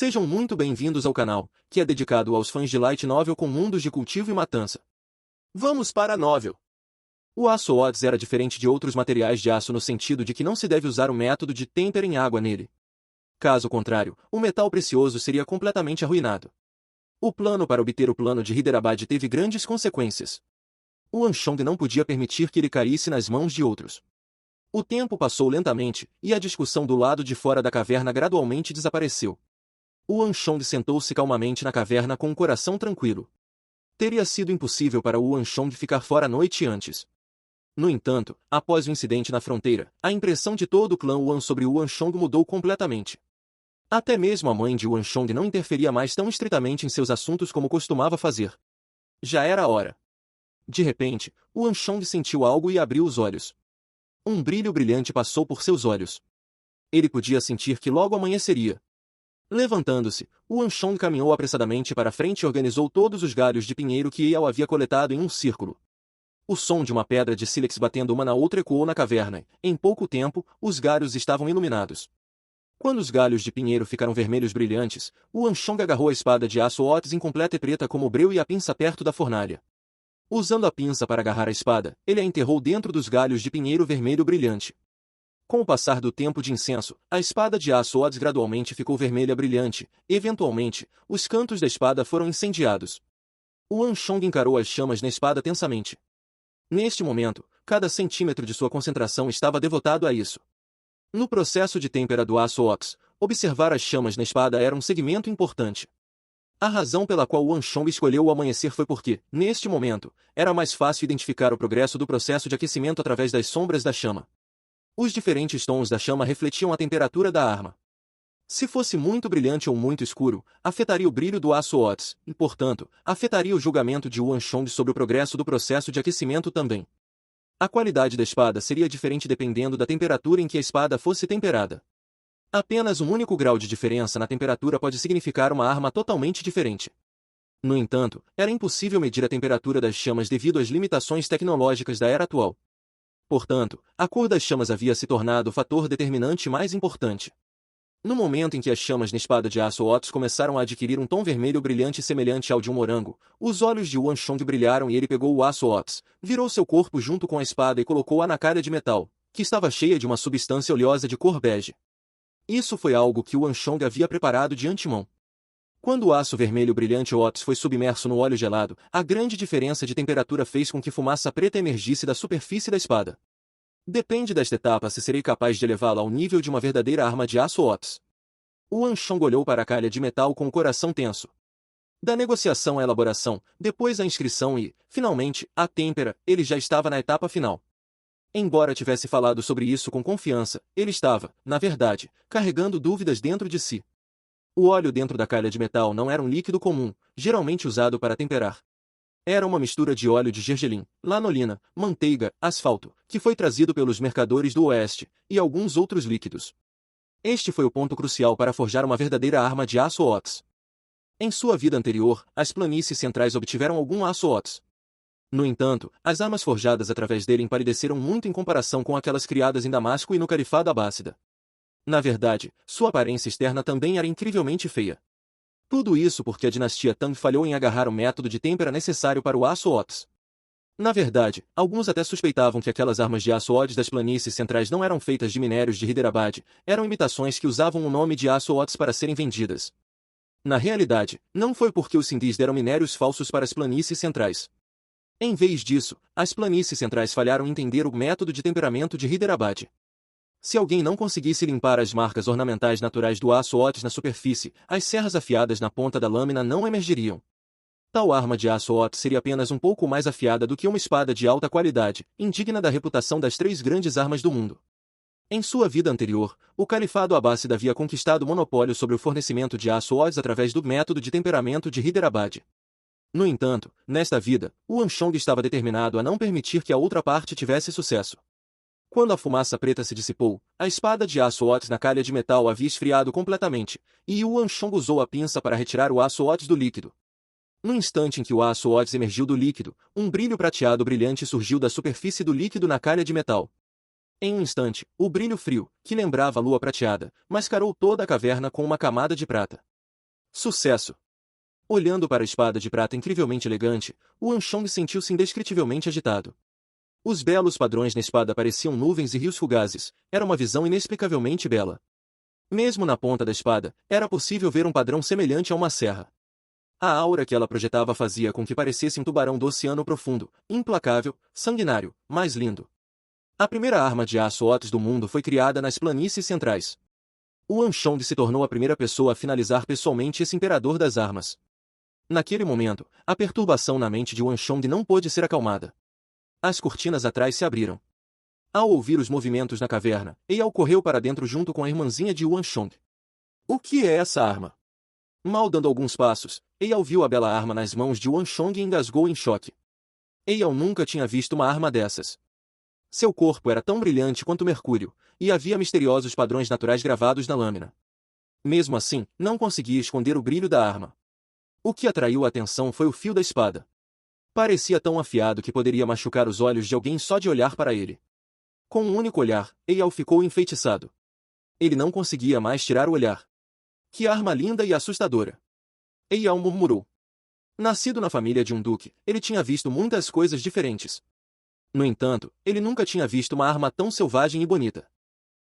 Sejam muito bem-vindos ao canal, que é dedicado aos fãs de Light Novel com mundos de cultivo e matança. Vamos para a novel. O aço Odds era diferente de outros materiais de aço no sentido de que não se deve usar o método de tempera em água nele. Caso contrário, o metal precioso seria completamente arruinado. O plano para obter o plano de Hyderabad teve grandes consequências. O Anshong não podia permitir que ele caísse nas mãos de outros. O tempo passou lentamente, e a discussão do lado de fora da caverna gradualmente desapareceu. O Anshong sentou-se calmamente na caverna com um coração tranquilo. Teria sido impossível para o Anshong ficar fora a noite antes. No entanto, após o incidente na fronteira, a impressão de todo o clã Yuan sobre o Anshong mudou completamente. Até mesmo a mãe de Anshong não interferia mais tão estritamente em seus assuntos como costumava fazer. Já era a hora. De repente, o Anshong sentiu algo e abriu os olhos. Um brilho brilhante passou por seus olhos. Ele podia sentir que logo amanheceria. Levantando-se, o Anshong caminhou apressadamente para a frente e organizou todos os galhos de pinheiro que Eyal havia coletado em um círculo. O som de uma pedra de sílex batendo uma na outra ecoou na caverna e, em pouco tempo, os galhos estavam iluminados. Quando os galhos de pinheiro ficaram vermelhos brilhantes, o Anshong agarrou a espada de aço Otis incompleta e preta como o breu e a pinça perto da fornalha. Usando a pinça para agarrar a espada, ele a enterrou dentro dos galhos de pinheiro vermelho brilhante. Com o passar do tempo de incenso, a espada de aço Otis gradualmente ficou vermelha brilhante, e, eventualmente, os cantos da espada foram incendiados. O Anshong encarou as chamas na espada tensamente. Neste momento, cada centímetro de sua concentração estava devotado a isso. No processo de têmpera do aço Otis, observar as chamas na espada era um segmento importante. A razão pela qual o Anshong escolheu o amanhecer foi porque, neste momento, era mais fácil identificar o progresso do processo de aquecimento através das sombras da chama. Os diferentes tons da chama refletiam a temperatura da arma. Se fosse muito brilhante ou muito escuro, afetaria o brilho do aço Otis, e, portanto, afetaria o julgamento de Yuan Shong sobre o progresso do processo de aquecimento também. A qualidade da espada seria diferente dependendo da temperatura em que a espada fosse temperada. Apenas um único grau de diferença na temperatura pode significar uma arma totalmente diferente. No entanto, era impossível medir a temperatura das chamas devido às limitações tecnológicas da era atual. Portanto, a cor das chamas havia se tornado o fator determinante mais importante. No momento em que as chamas na espada de aço Otis começaram a adquirir um tom vermelho brilhante semelhante ao de um morango, os olhos de Yuan Shong brilharam e ele pegou o aço Otis, virou seu corpo junto com a espada e colocou-a na calha de metal, que estava cheia de uma substância oleosa de cor bege. Isso foi algo que Yuan Shong havia preparado de antemão. Quando o aço vermelho brilhante Otis foi submerso no óleo gelado, a grande diferença de temperatura fez com que fumaça preta emergisse da superfície da espada. Depende desta etapa se serei capaz de elevá-la ao nível de uma verdadeira arma de aço Otis. O Anshong olhou para a calha de metal com o coração tenso. Da negociação à elaboração, depois a inscrição e, finalmente, a têmpera, ele já estava na etapa final. Embora tivesse falado sobre isso com confiança, ele estava, na verdade, carregando dúvidas dentro de si. O óleo dentro da calha de metal não era um líquido comum, geralmente usado para temperar. Era uma mistura de óleo de gergelim, lanolina, manteiga, asfalto, que foi trazido pelos mercadores do Oeste, e alguns outros líquidos. Este foi o ponto crucial para forjar uma verdadeira arma de aço Otis. Em sua vida anterior, as planícies centrais obtiveram algum aço Otis. No entanto, as armas forjadas através dele empalideceram muito em comparação com aquelas criadas em Damasco e no Califado Abássida. Na verdade, sua aparência externa também era incrivelmente feia. Tudo isso porque a dinastia Tang falhou em agarrar o método de têmpera necessário para o aço Otis. Na verdade, alguns até suspeitavam que aquelas armas de aço Otis das planícies centrais não eram feitas de minérios de Hyderabad, eram imitações que usavam o nome de aço Otis para serem vendidas. Na realidade, não foi porque os sindis deram minérios falsos para as planícies centrais. Em vez disso, as planícies centrais falharam em entender o método de temperamento de Hyderabad. Se alguém não conseguisse limpar as marcas ornamentais naturais do aço Otis na superfície, as serras afiadas na ponta da lâmina não emergiriam. Tal arma de aço Otis seria apenas um pouco mais afiada do que uma espada de alta qualidade, indigna da reputação das três grandes armas do mundo. Em sua vida anterior, o Califado Abássida havia conquistado o monopólio sobre o fornecimento de aço Otis através do método de temperamento de Hyderabad. No entanto, nesta vida, o Anshong estava determinado a não permitir que a outra parte tivesse sucesso. Quando a fumaça preta se dissipou, a espada de aço Otis na calha de metal havia esfriado completamente, e Yuan Shong usou a pinça para retirar o aço Otis do líquido. No instante em que o aço Otis emergiu do líquido, um brilho prateado brilhante surgiu da superfície do líquido na calha de metal. Em um instante, o brilho frio, que lembrava a lua prateada, mascarou toda a caverna com uma camada de prata. Sucesso! Olhando para a espada de prata incrivelmente elegante, Yuan Shong sentiu-se indescritivelmente agitado. Os belos padrões na espada pareciam nuvens e rios fugazes, era uma visão inexplicavelmente bela. Mesmo na ponta da espada, era possível ver um padrão semelhante a uma serra. A aura que ela projetava fazia com que parecesse um tubarão do oceano profundo, implacável, sanguinário, mas lindo. A primeira arma de aço Otis do mundo foi criada nas planícies centrais. Yuan Shong se tornou a primeira pessoa a finalizar pessoalmente esse imperador das armas. Naquele momento, a perturbação na mente de Yuan Shong não pôde ser acalmada. As cortinas atrás se abriram. Ao ouvir os movimentos na caverna, Eyal correu para dentro junto com a irmãzinha de Yuan Shong. O que é essa arma? Mal dando alguns passos, Eyal viu a bela arma nas mãos de Yuan Shong e engasgou em choque. Eyal nunca tinha visto uma arma dessas. Seu corpo era tão brilhante quanto mercúrio, e havia misteriosos padrões naturais gravados na lâmina. Mesmo assim, não conseguia esconder o brilho da arma. O que atraiu a atenção foi o fio da espada. Parecia tão afiado que poderia machucar os olhos de alguém só de olhar para ele. Com um único olhar, Eyal ficou enfeitiçado. Ele não conseguia mais tirar o olhar. Que arma linda e assustadora! Eyal murmurou. Nascido na família de um duque, ele tinha visto muitas coisas diferentes. No entanto, ele nunca tinha visto uma arma tão selvagem e bonita.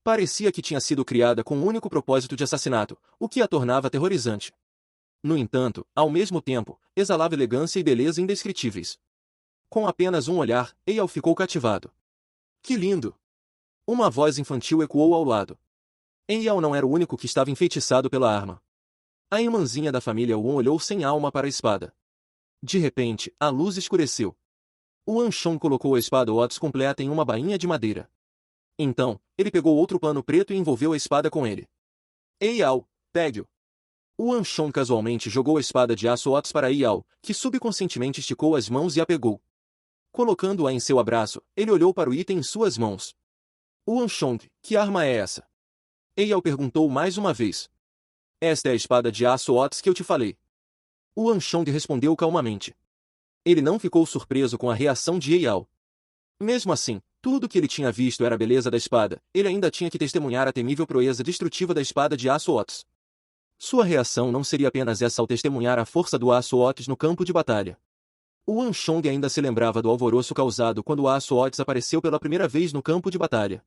Parecia que tinha sido criada com o único propósito de assassinato, o que a tornava aterrorizante. No entanto, ao mesmo tempo, exalava elegância e beleza indescritíveis. Com apenas um olhar, Eyal ficou cativado. Que lindo! Uma voz infantil ecoou ao lado. Eyal não era o único que estava enfeitiçado pela arma. A irmãzinha da família Yuan olhou sem alma para a espada. De repente, a luz escureceu. Yuan Shong colocou a espada Otis completa em uma bainha de madeira. Então, ele pegou outro pano preto e envolveu a espada com ele. Eyal, pegue-o! Yuan Shong casualmente jogou a espada de aço Otis para Eyal, que subconscientemente esticou as mãos e a pegou. Colocando-a em seu abraço, ele olhou para o item em suas mãos. Yuan Shong, que arma é essa? Eyal perguntou mais uma vez. Esta é a espada de aço Otis que eu te falei. Yuan Shong respondeu calmamente. Ele não ficou surpreso com a reação de Eyal. Mesmo assim, tudo que ele tinha visto era a beleza da espada, ele ainda tinha que testemunhar a temível proeza destrutiva da espada de aço Otis. Sua reação não seria apenas essa ao testemunhar a força do aço Otis no campo de batalha. Yuan Shong ainda se lembrava do alvoroço causado quando o aço Otis apareceu pela primeira vez no campo de batalha.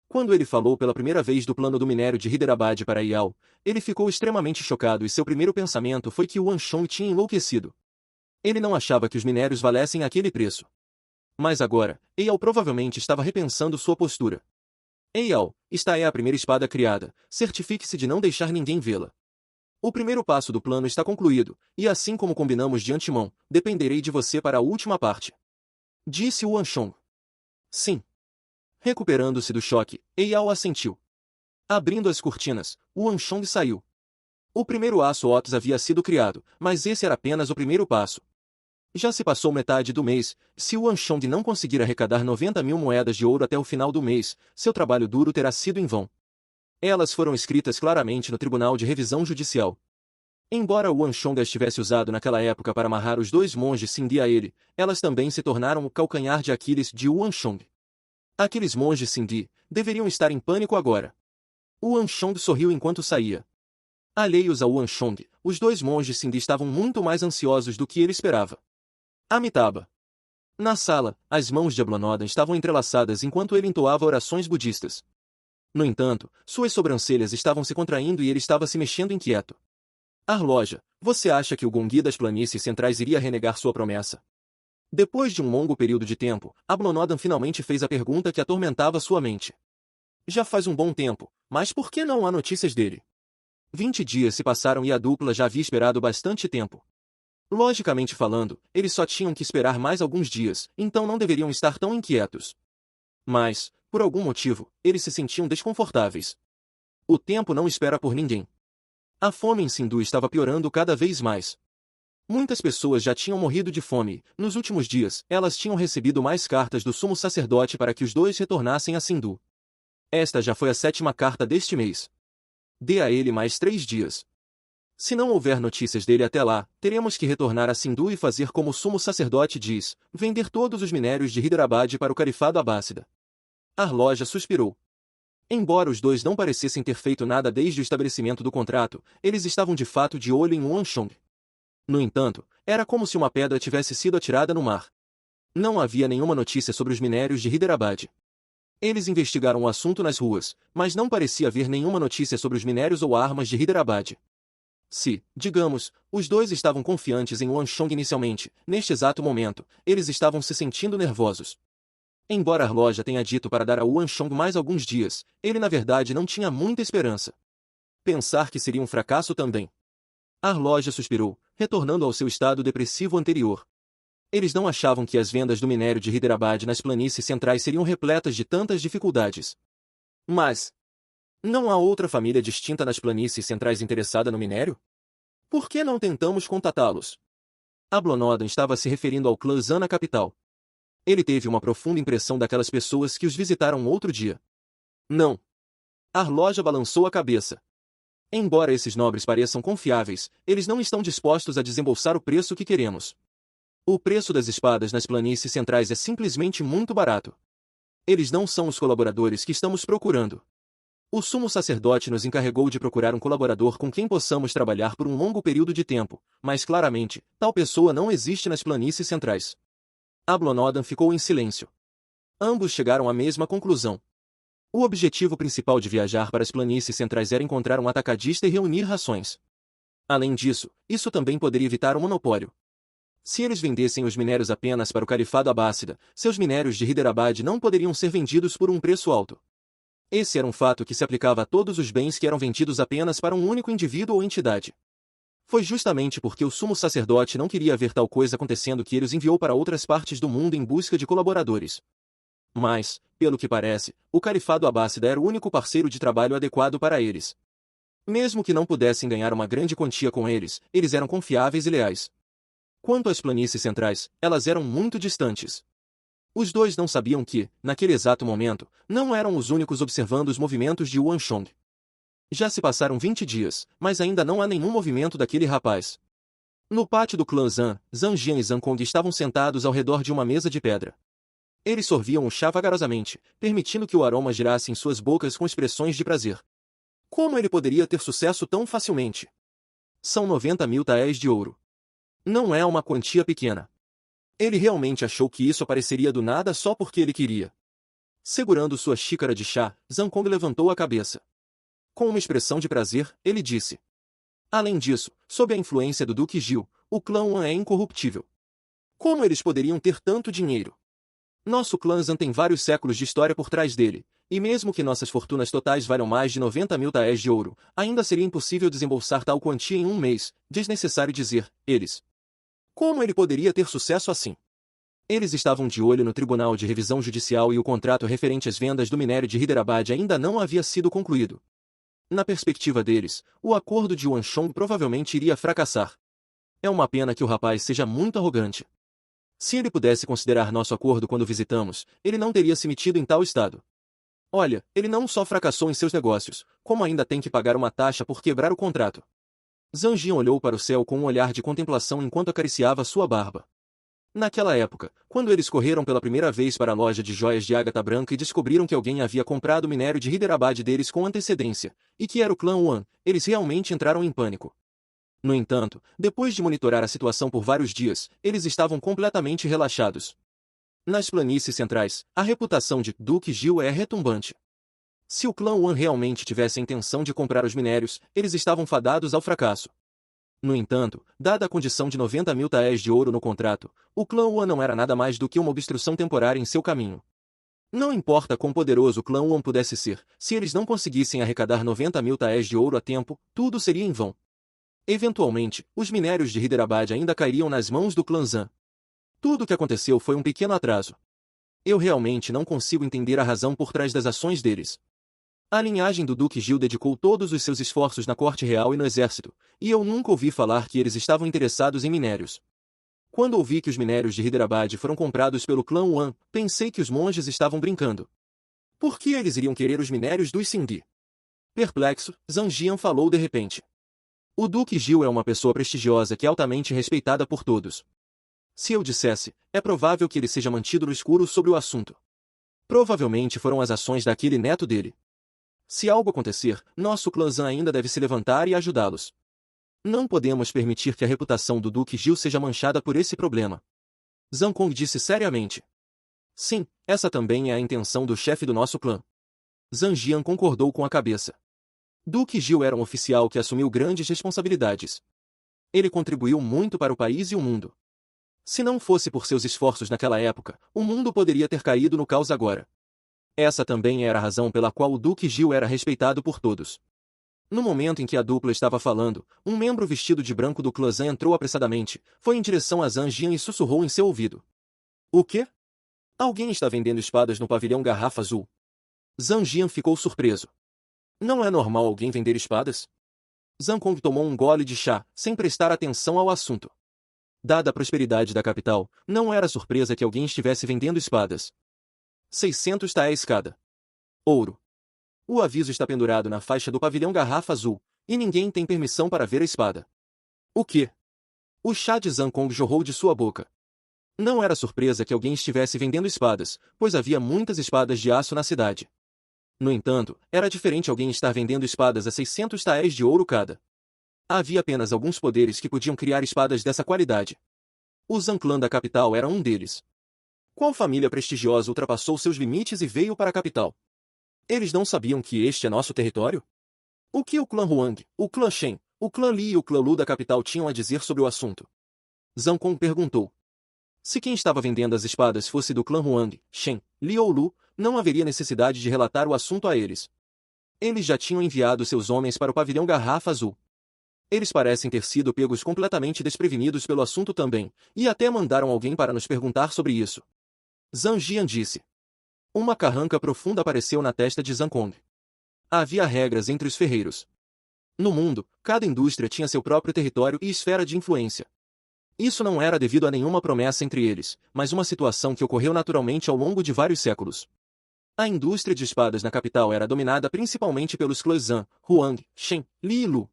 Quando ele falou pela primeira vez do plano do minério de Hyderabad para Eyal, ele ficou extremamente chocado e seu primeiro pensamento foi que Yuan Shong tinha enlouquecido. Ele não achava que os minérios valessem aquele preço. Mas agora, Eyal provavelmente estava repensando sua postura. Eyal, esta é a primeira espada criada, certifique-se de não deixar ninguém vê-la. O primeiro passo do plano está concluído, e assim como combinamos de antemão, dependerei de você para a última parte. Disse Yuan Shong. Sim. Recuperando-se do choque, Eyal assentiu. Abrindo as cortinas, Yuan Shong saiu. O primeiro aço Otis havia sido criado, mas esse era apenas o primeiro passo. Já se passou metade do mês, se Yuan Shong não conseguir arrecadar 90.000 moedas de ouro até o final do mês, seu trabalho duro terá sido em vão. Elas foram escritas claramente no Tribunal de Revisão Judicial. Embora Yuan Shong as tivesse usado naquela época para amarrar os dois monges Sindi a ele, elas também se tornaram o calcanhar de Aquiles de Yuan Shong. Aqueles monges Sindi deveriam estar em pânico agora. Yuan Shong sorriu enquanto saía. Alheios a Yuan Shong, os dois monges Sindi estavam muito mais ansiosos do que ele esperava. Amitabha. Na sala, as mãos de Ablonodan estavam entrelaçadas enquanto ele entoava orações budistas. No entanto, suas sobrancelhas estavam se contraindo e ele estava se mexendo inquieto. Arloja, você acha que o Gongi das planícies centrais iria renegar sua promessa? Depois de um longo período de tempo, Ablonodan finalmente fez a pergunta que atormentava sua mente. Já faz um bom tempo, mas por que não há notícias dele? 20 dias se passaram e a dupla já havia esperado bastante tempo. Logicamente falando, eles só tinham que esperar mais alguns dias, então não deveriam estar tão inquietos. Mas, por algum motivo, eles se sentiam desconfortáveis. O tempo não espera por ninguém. A fome em Sindhu estava piorando cada vez mais. Muitas pessoas já tinham morrido de fome. Nos últimos dias, elas tinham recebido mais cartas do sumo sacerdote para que os dois retornassem a Sindhu. Esta já foi a 7ª carta deste mês. Dê a ele mais 3 dias. Se não houver notícias dele até lá, teremos que retornar a Sindhu e fazer como o sumo sacerdote diz, vender todos os minérios de Hyderabad para o califado abássida. Arloja suspirou. Embora os dois não parecessem ter feito nada desde o estabelecimento do contrato, eles estavam de fato de olho em Wanchong. No entanto, era como se uma pedra tivesse sido atirada no mar. Não havia nenhuma notícia sobre os minérios de Hyderabad. Eles investigaram o assunto nas ruas, mas não parecia haver nenhuma notícia sobre os minérios ou armas de Hyderabad. Se, digamos, os dois estavam confiantes em Wanchong inicialmente, neste exato momento, eles estavam se sentindo nervosos. Embora a loja tenha dito para dar a Wanchong mais alguns dias, ele na verdade não tinha muita esperança. Pensar que seria um fracasso também. A loja suspirou, retornando ao seu estado depressivo anterior. Eles não achavam que as vendas do minério de Hyderabad nas planícies centrais seriam repletas de tantas dificuldades. Mas, não há outra família distinta nas planícies centrais interessada no minério? Por que não tentamos contatá-los? Ablonodan estava se referindo ao clã Zan na capital. Ele teve uma profunda impressão daquelas pessoas que os visitaram outro dia. Não. A loja balançou a cabeça. Embora esses nobres pareçam confiáveis, eles não estão dispostos a desembolsar o preço que queremos. O preço das espadas nas planícies centrais é simplesmente muito barato. Eles não são os colaboradores que estamos procurando. O sumo sacerdote nos encarregou de procurar um colaborador com quem possamos trabalhar por um longo período de tempo, mas claramente, tal pessoa não existe nas planícies centrais. Ablonodan ficou em silêncio. Ambos chegaram à mesma conclusão. O objetivo principal de viajar para as planícies centrais era encontrar um atacadista e reunir rações. Além disso, isso também poderia evitar o monopólio. Se eles vendessem os minérios apenas para o Califado Abássida, seus minérios de Hyderabad não poderiam ser vendidos por um preço alto. Esse era um fato que se aplicava a todos os bens que eram vendidos apenas para um único indivíduo ou entidade. Foi justamente porque o sumo sacerdote não queria ver tal coisa acontecendo que ele os enviou para outras partes do mundo em busca de colaboradores. Mas, pelo que parece, o Califado Abássida era o único parceiro de trabalho adequado para eles. Mesmo que não pudessem ganhar uma grande quantia com eles, eles eram confiáveis e leais. Quanto às planícies centrais, elas eram muito distantes. Os dois não sabiam que, naquele exato momento, não eram os únicos observando os movimentos de Wanchong. Já se passaram 20 dias, mas ainda não há nenhum movimento daquele rapaz. No pátio do clã Zan, Zhang Jian e Zhang Kong estavam sentados ao redor de uma mesa de pedra. Eles sorviam o chá vagarosamente, permitindo que o aroma girasse em suas bocas com expressões de prazer. Como ele poderia ter sucesso tão facilmente? São 90.000 taéis de ouro. Não é uma quantia pequena. Ele realmente achou que isso apareceria do nada só porque ele queria. Segurando sua xícara de chá, Zhang Kong levantou a cabeça. Com uma expressão de prazer, ele disse. Além disso, sob a influência do Duque Gil, o clã Wan é incorruptível. Como eles poderiam ter tanto dinheiro? Nosso clã Zan tem vários séculos de história por trás dele, e mesmo que nossas fortunas totais valham mais de 90.000 taéis de ouro, ainda seria impossível desembolsar tal quantia em um mês, desnecessário dizer, eles. Como ele poderia ter sucesso assim? Eles estavam de olho no Tribunal de Revisão Judicial e o contrato referente às vendas do minério de Hyderabad ainda não havia sido concluído. Na perspectiva deles, o acordo de Wanchong provavelmente iria fracassar. É uma pena que o rapaz seja muito arrogante. Se ele pudesse considerar nosso acordo quando visitamos, ele não teria se metido em tal estado. Olha, ele não só fracassou em seus negócios, como ainda tem que pagar uma taxa por quebrar o contrato. Zhang Jian olhou para o céu com um olhar de contemplação enquanto acariciava sua barba. Naquela época, quando eles correram pela primeira vez para a loja de joias de ágata branca e descobriram que alguém havia comprado o minério de Hyderabad deles com antecedência, e que era o clã Wan, eles realmente entraram em pânico. No entanto, depois de monitorar a situação por vários dias, eles estavam completamente relaxados. Nas planícies centrais, a reputação de Duque Gil é retumbante. Se o clã Wan realmente tivesse a intenção de comprar os minérios, eles estavam fadados ao fracasso. No entanto, dada a condição de 90.000 taéis de ouro no contrato, o clã Wan não era nada mais do que uma obstrução temporária em seu caminho. Não importa quão poderoso o clã Wan pudesse ser, se eles não conseguissem arrecadar 90.000 taéis de ouro a tempo, tudo seria em vão. Eventualmente, os minérios de Hyderabad ainda cairiam nas mãos do clã Zan. Tudo o que aconteceu foi um pequeno atraso. Eu realmente não consigo entender a razão por trás das ações deles. A linhagem do Duque Gil dedicou todos os seus esforços na corte real e no exército, e eu nunca ouvi falar que eles estavam interessados em minérios. Quando ouvi que os minérios de Hyderabad foram comprados pelo clã Wan, pensei que os monges estavam brincando. Por que eles iriam querer os minérios dos Sindhi? Perplexo, Zhang Jian falou de repente. O Duque Gil é uma pessoa prestigiosa que é altamente respeitada por todos. Se eu dissesse, é provável que ele seja mantido no escuro sobre o assunto. Provavelmente foram as ações daquele neto dele. Se algo acontecer, nosso clã Zan ainda deve se levantar e ajudá-los. Não podemos permitir que a reputação do Duque Gil seja manchada por esse problema. Zhang Kong disse seriamente. Sim, essa também é a intenção do chefe do nosso clã. Zhang Jian concordou com a cabeça. Duque Gil era um oficial que assumiu grandes responsabilidades. Ele contribuiu muito para o país e o mundo. Se não fosse por seus esforços naquela época, o mundo poderia ter caído no caos agora. Essa também era a razão pela qual o Duque Gil era respeitado por todos. No momento em que a dupla estava falando, um membro vestido de branco do clã Zan entrou apressadamente, foi em direção a Zhang Jian e sussurrou em seu ouvido. O quê? Alguém está vendendo espadas no pavilhão Garrafa Azul? Zhang Jian ficou surpreso. Não é normal alguém vender espadas? Zhang Kong tomou um gole de chá, sem prestar atenção ao assunto. Dada a prosperidade da capital, não era surpresa que alguém estivesse vendendo espadas. 600 taéis cada. Ouro. O aviso está pendurado na faixa do pavilhão Garrafa Azul, e ninguém tem permissão para ver a espada. O quê? O chá de Zhang Kong jorrou de sua boca. Não era surpresa que alguém estivesse vendendo espadas, pois havia muitas espadas de aço na cidade. No entanto, era diferente alguém estar vendendo espadas a 600 taéis de ouro cada. Havia apenas alguns poderes que podiam criar espadas dessa qualidade. O Zan Clã da capital era um deles. Qual família prestigiosa ultrapassou seus limites e veio para a capital? Eles não sabiam que este é nosso território? O que o clã Huang, o clã Shen, o clã Li e o clã Lu da capital tinham a dizer sobre o assunto? Zhang Kong perguntou. Se quem estava vendendo as espadas fosse do clã Huang, Shen, Li ou Lu, não haveria necessidade de relatar o assunto a eles. Eles já tinham enviado seus homens para o pavilhão Garrafa Azul. Eles parecem ter sido pegos completamente desprevenidos pelo assunto também, e até mandaram alguém para nos perguntar sobre isso. Zhang Jian disse. Uma carranca profunda apareceu na testa de Zhang Kong. Havia regras entre os ferreiros. No mundo, cada indústria tinha seu próprio território e esfera de influência. Isso não era devido a nenhuma promessa entre eles, mas uma situação que ocorreu naturalmente ao longo de vários séculos. A indústria de espadas na capital era dominada principalmente pelos clãs Zan, Huang, Shen, Li e Lu.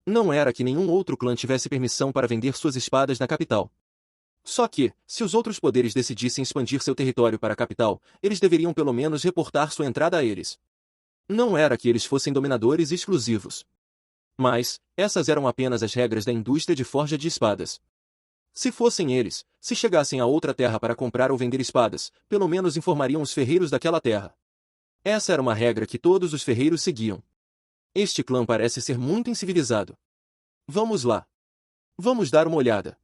Não era que nenhum outro clã tivesse permissão para vender suas espadas na capital. Só que, se os outros poderes decidissem expandir seu território para a capital, eles deveriam pelo menos reportar sua entrada a eles. Não era que eles fossem dominadores exclusivos. Mas, essas eram apenas as regras da indústria de forja de espadas. Se fossem eles, se chegassem a outra terra para comprar ou vender espadas, pelo menos informariam os ferreiros daquela terra. Essa era uma regra que todos os ferreiros seguiam. Este clã parece ser muito incivilizado. Vamos lá. Vamos dar uma olhada.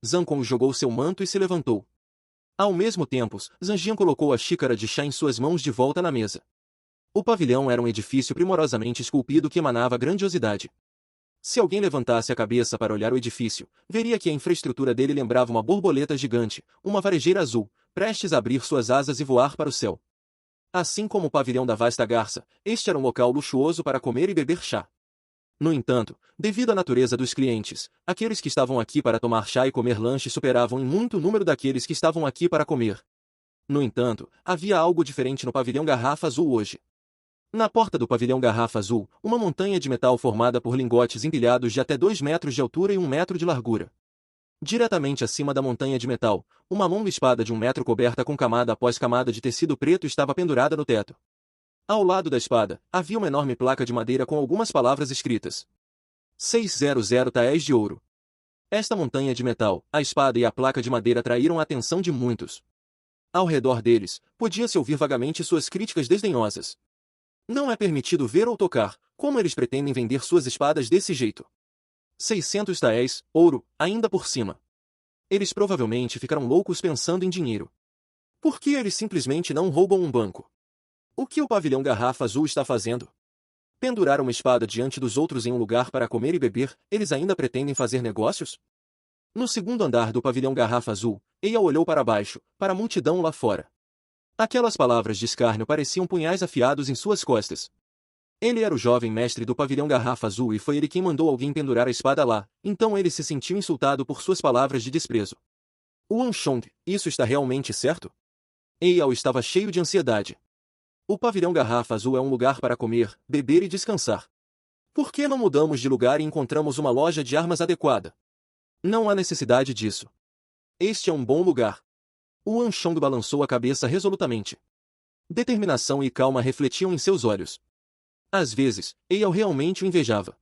Zhang Kong jogou seu manto e se levantou. Ao mesmo tempo, Zhang Jian colocou a xícara de chá em suas mãos de volta na mesa. O pavilhão era um edifício primorosamente esculpido que emanava grandiosidade. Se alguém levantasse a cabeça para olhar o edifício, veria que a infraestrutura dele lembrava uma borboleta gigante, uma varejeira azul, prestes a abrir suas asas e voar para o céu. Assim como o pavilhão da vasta garça, este era um local luxuoso para comer e beber chá. No entanto, devido à natureza dos clientes, aqueles que estavam aqui para tomar chá e comer lanche superavam em muito o número daqueles que estavam aqui para comer. No entanto, havia algo diferente no pavilhão Garrafa Azul hoje. Na porta do pavilhão Garrafa Azul, uma montanha de metal formada por lingotes empilhados de até 2 metros de altura e 1 metro de largura. Diretamente acima da montanha de metal, uma longa espada de 1 metro coberta com camada após camada de tecido preto estava pendurada no teto. Ao lado da espada, havia uma enorme placa de madeira com algumas palavras escritas. 600 taéis de ouro. Esta montanha de metal, a espada e a placa de madeira atraíram a atenção de muitos. Ao redor deles, podia-se ouvir vagamente suas críticas desdenhosas. Não é permitido ver ou tocar, como eles pretendem vender suas espadas desse jeito. 600 taéis, ouro, ainda por cima. Eles provavelmente ficaram loucos pensando em dinheiro. Por que eles simplesmente não roubam um banco? O que o pavilhão Garrafa Azul está fazendo? Pendurar uma espada diante dos outros em um lugar para comer e beber, eles ainda pretendem fazer negócios? No segundo andar do pavilhão Garrafa Azul, Eia olhou para baixo, para a multidão lá fora. Aquelas palavras de escárnio pareciam punhais afiados em suas costas. Ele era o jovem mestre do pavilhão Garrafa Azul e foi ele quem mandou alguém pendurar a espada lá, então ele se sentiu insultado por suas palavras de desprezo. Wan Chong, isso está realmente certo? Eyao estava cheio de ansiedade. O pavilhão Garrafa Azul é um lugar para comer, beber e descansar. Por que não mudamos de lugar e encontramos uma loja de armas adequada? Não há necessidade disso. Este é um bom lugar. Wan Chong balançou a cabeça resolutamente. Determinação e calma refletiam em seus olhos. Às vezes, Eyal realmente o invejava.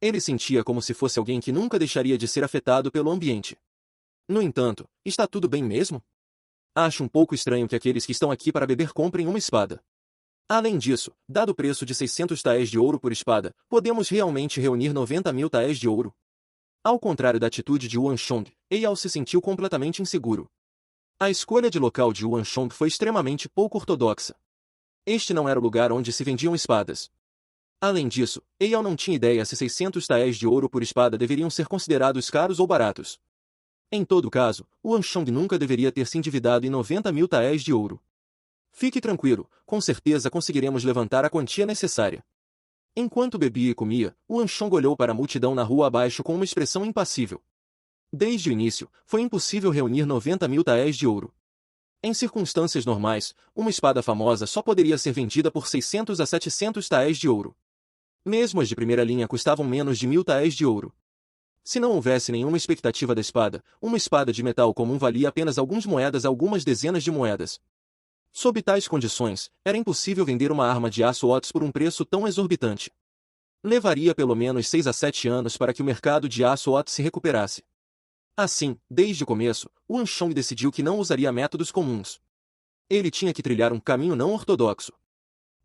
Ele sentia como se fosse alguém que nunca deixaria de ser afetado pelo ambiente. No entanto, está tudo bem mesmo? Acho um pouco estranho que aqueles que estão aqui para beber comprem uma espada. Além disso, dado o preço de 600 taéis de ouro por espada, podemos realmente reunir 90.000 taéis de ouro. Ao contrário da atitude de Yuan Shong, Eyal se sentiu completamente inseguro. A escolha de local de Yuan Shong foi extremamente pouco ortodoxa. Este não era o lugar onde se vendiam espadas. Além disso, Eyal não tinha ideia se 600 taéis de ouro por espada deveriam ser considerados caros ou baratos. Em todo caso, Yuan Shong nunca deveria ter se endividado em 90.000 taéis de ouro. Fique tranquilo, com certeza conseguiremos levantar a quantia necessária. Enquanto bebia e comia, Yuan Shong olhou para a multidão na rua abaixo com uma expressão impassível. Desde o início, foi impossível reunir 90.000 taéis de ouro. Em circunstâncias normais, uma espada famosa só poderia ser vendida por 600 a 700 taéis de ouro. Mesmo as de primeira linha custavam menos de 1.000 taéis de ouro. Se não houvesse nenhuma expectativa da espada, uma espada de metal comum valia apenas algumas moedas a algumas dezenas de moedas. Sob tais condições, era impossível vender uma arma de aço Otis por um preço tão exorbitante. Levaria pelo menos 6 a 7 anos para que o mercado de aço Otis se recuperasse. Assim, desde o começo, Yuan Shong decidiu que não usaria métodos comuns. Ele tinha que trilhar um caminho não ortodoxo.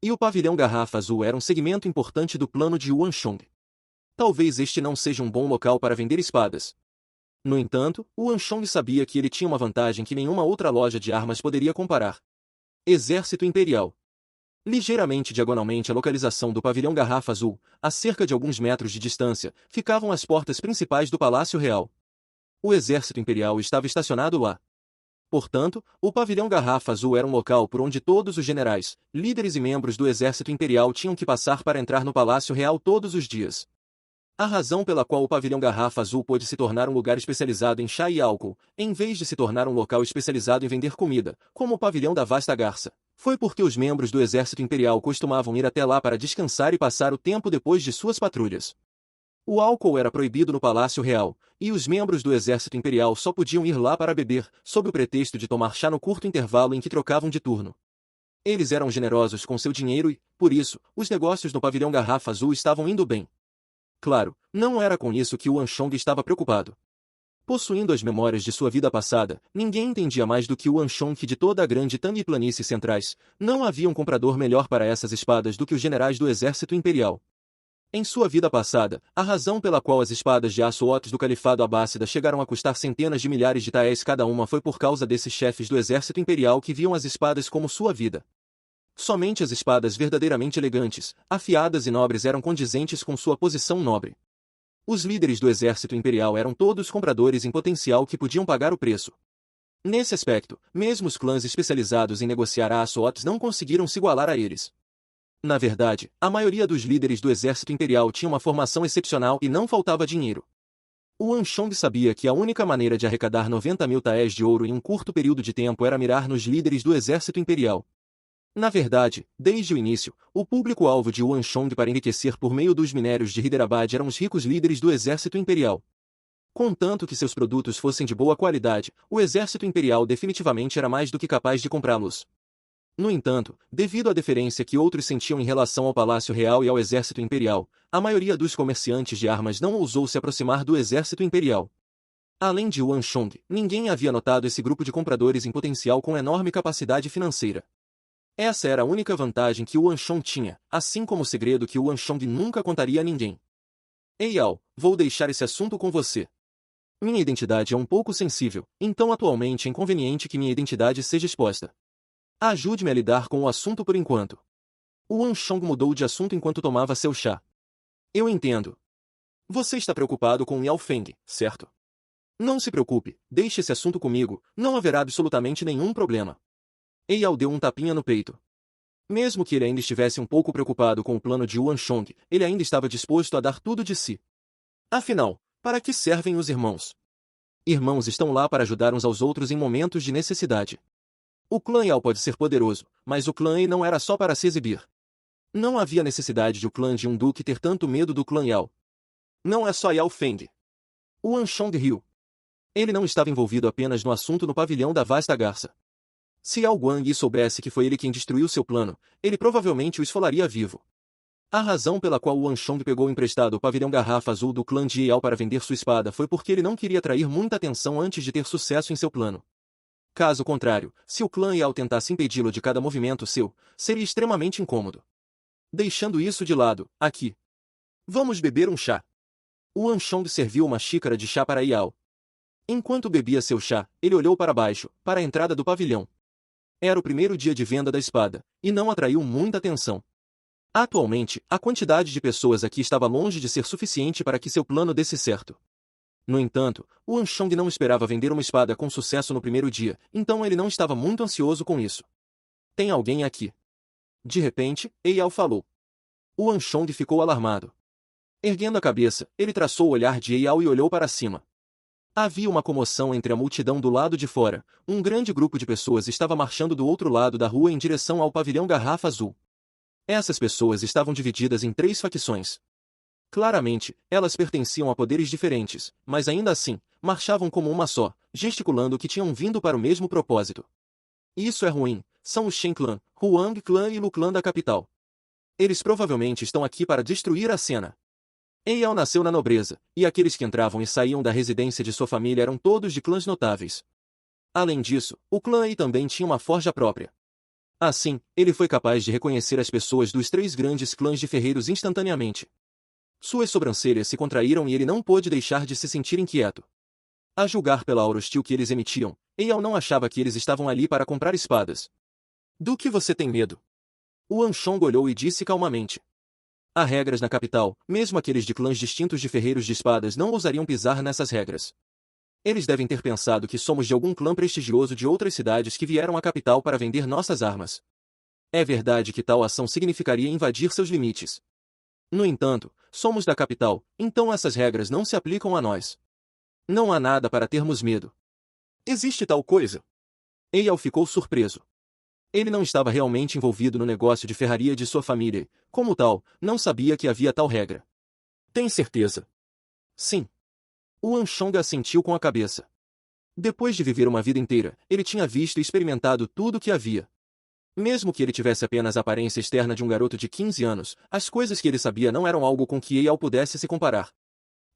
E o pavilhão Garrafa Azul era um segmento importante do plano de Yuan Shong. Talvez este não seja um bom local para vender espadas. No entanto, Yuan Shong sabia que ele tinha uma vantagem que nenhuma outra loja de armas poderia comparar. Exército Imperial. Ligeiramente diagonalmente à localização do pavilhão Garrafa Azul, a cerca de alguns metros de distância, ficavam as portas principais do Palácio Real. O Exército Imperial estava estacionado lá. Portanto, o pavilhão Garrafa Azul era um local por onde todos os generais, líderes e membros do Exército Imperial tinham que passar para entrar no Palácio Real todos os dias. A razão pela qual o pavilhão Garrafa Azul pôde se tornar um lugar especializado em chá e álcool, em vez de se tornar um local especializado em vender comida, como o pavilhão da Vasta Garça, foi porque os membros do Exército Imperial costumavam ir até lá para descansar e passar o tempo depois de suas patrulhas. O álcool era proibido no Palácio Real, e os membros do Exército Imperial só podiam ir lá para beber, sob o pretexto de tomar chá no curto intervalo em que trocavam de turno. Eles eram generosos com seu dinheiro e, por isso, os negócios no pavilhão Garrafa Azul estavam indo bem. Claro, não era com isso que Yuan Shong estava preocupado. Possuindo as memórias de sua vida passada, ninguém entendia mais do que Yuan Shong que de toda a grande Tang e planícies centrais, não havia um comprador melhor para essas espadas do que os generais do Exército Imperial. Em sua vida passada, a razão pela qual as espadas de aço Otis do Califado Abássida chegaram a custar centenas de milhares de taéis cada uma foi por causa desses chefes do Exército Imperial que viam as espadas como sua vida. Somente as espadas verdadeiramente elegantes, afiadas e nobres eram condizentes com sua posição nobre. Os líderes do Exército Imperial eram todos compradores em potencial que podiam pagar o preço. Nesse aspecto, mesmo os clãs especializados em negociar aço Otis não conseguiram se igualar a eles. Na verdade, a maioria dos líderes do Exército Imperial tinha uma formação excepcional e não faltava dinheiro. Yuan Shong sabia que a única maneira de arrecadar 90.000 taéis de ouro em um curto período de tempo era mirar nos líderes do Exército Imperial. Na verdade, desde o início, o público-alvo de Yuan Shong para enriquecer por meio dos minérios de Hyderabad eram os ricos líderes do Exército Imperial. Contanto que seus produtos fossem de boa qualidade, o Exército Imperial definitivamente era mais do que capaz de comprá-los. No entanto, devido à deferência que outros sentiam em relação ao Palácio Real e ao Exército Imperial, a maioria dos comerciantes de armas não ousou se aproximar do Exército Imperial. Além de Yuan Shong, ninguém havia notado esse grupo de compradores em potencial com enorme capacidade financeira. Essa era a única vantagem que Yuan Shong tinha, assim como o segredo que Yuan Shong nunca contaria a ninguém. Eyal, vou deixar esse assunto com você. Minha identidade é um pouco sensível, então atualmente é inconveniente que minha identidade seja exposta. Ajude-me a lidar com o assunto por enquanto. Yuan Shong mudou de assunto enquanto tomava seu chá. Eu entendo. Você está preocupado com Yao Feng, certo? Não se preocupe, deixe esse assunto comigo, não haverá absolutamente nenhum problema. Eyal deu um tapinha no peito. Mesmo que ele ainda estivesse um pouco preocupado com o plano de Yuan Shong, ele ainda estava disposto a dar tudo de si. Afinal, para que servem os irmãos? Irmãos estão lá para ajudar uns aos outros em momentos de necessidade. O clã Yao pode ser poderoso, mas o clã Yi não era só para se exibir. Não havia necessidade de o clã de um duque ter tanto medo do clã Yao. Não é só Yao Feng. Yuan Shong riu. Ele não estava envolvido apenas no assunto no pavilhão da Vasta Garça. Se Yao Guangyi soubesse que foi ele quem destruiu seu plano, ele provavelmente o esfolaria vivo. A razão pela qual Wan Chong pegou emprestado o pavilhão Garrafa Azul do clã de Yao para vender sua espada foi porque ele não queria atrair muita atenção antes de ter sucesso em seu plano. Caso contrário, se o clã Yao tentasse impedi-lo de cada movimento seu, seria extremamente incômodo. Deixando isso de lado, aqui. Vamos beber um chá. Wan Chong serviu uma xícara de chá para Yao. Enquanto bebia seu chá, ele olhou para baixo, para a entrada do pavilhão. Era o primeiro dia de venda da espada, e não atraiu muita atenção. Atualmente, a quantidade de pessoas aqui estava longe de ser suficiente para que seu plano desse certo. No entanto, Wan Chong não esperava vender uma espada com sucesso no primeiro dia, então ele não estava muito ansioso com isso. Tem alguém aqui. De repente, Yao falou. Wan Chong ficou alarmado. Erguendo a cabeça, ele traçou o olhar de Yao e olhou para cima. Havia uma comoção entre a multidão do lado de fora. Um grande grupo de pessoas estava marchando do outro lado da rua em direção ao pavilhão Garrafa Azul. Essas pessoas estavam divididas em 3 facções. Claramente, elas pertenciam a poderes diferentes, mas ainda assim, marchavam como uma só, gesticulando que tinham vindo para o mesmo propósito. Isso é ruim, são os Shen Clan, Huang Clan e Lu Clan da capital. Eles provavelmente estão aqui para destruir a cena. Yao nasceu na nobreza, e aqueles que entravam e saíam da residência de sua família eram todos de clãs notáveis. Além disso, o clã Yi também tinha uma forja própria. Assim, ele foi capaz de reconhecer as pessoas dos 3 grandes clãs de ferreiros instantaneamente. Suas sobrancelhas se contraíram e ele não pôde deixar de se sentir inquieto. A julgar pela aura hostil que eles emitiam, Yao não achava que eles estavam ali para comprar espadas. Do que você tem medo? Wan Chong olhou e disse calmamente. Há regras na capital, mesmo aqueles de clãs distintos de ferreiros de espadas não ousariam pisar nessas regras. Eles devem ter pensado que somos de algum clã prestigioso de outras cidades que vieram à capital para vender nossas armas. É verdade que tal ação significaria invadir seus limites. No entanto, somos da capital, então essas regras não se aplicam a nós. Não há nada para termos medo. Existe tal coisa? Yao ficou surpreso. Ele não estava realmente envolvido no negócio de ferraria de sua família e, como tal, não sabia que havia tal regra. Tem certeza? Sim. Wan Chong assentiu com a cabeça. Depois de viver uma vida inteira, ele tinha visto e experimentado tudo o que havia. Mesmo que ele tivesse apenas a aparência externa de um garoto de 15 anos, as coisas que ele sabia não eram algo com que Yao pudesse se comparar.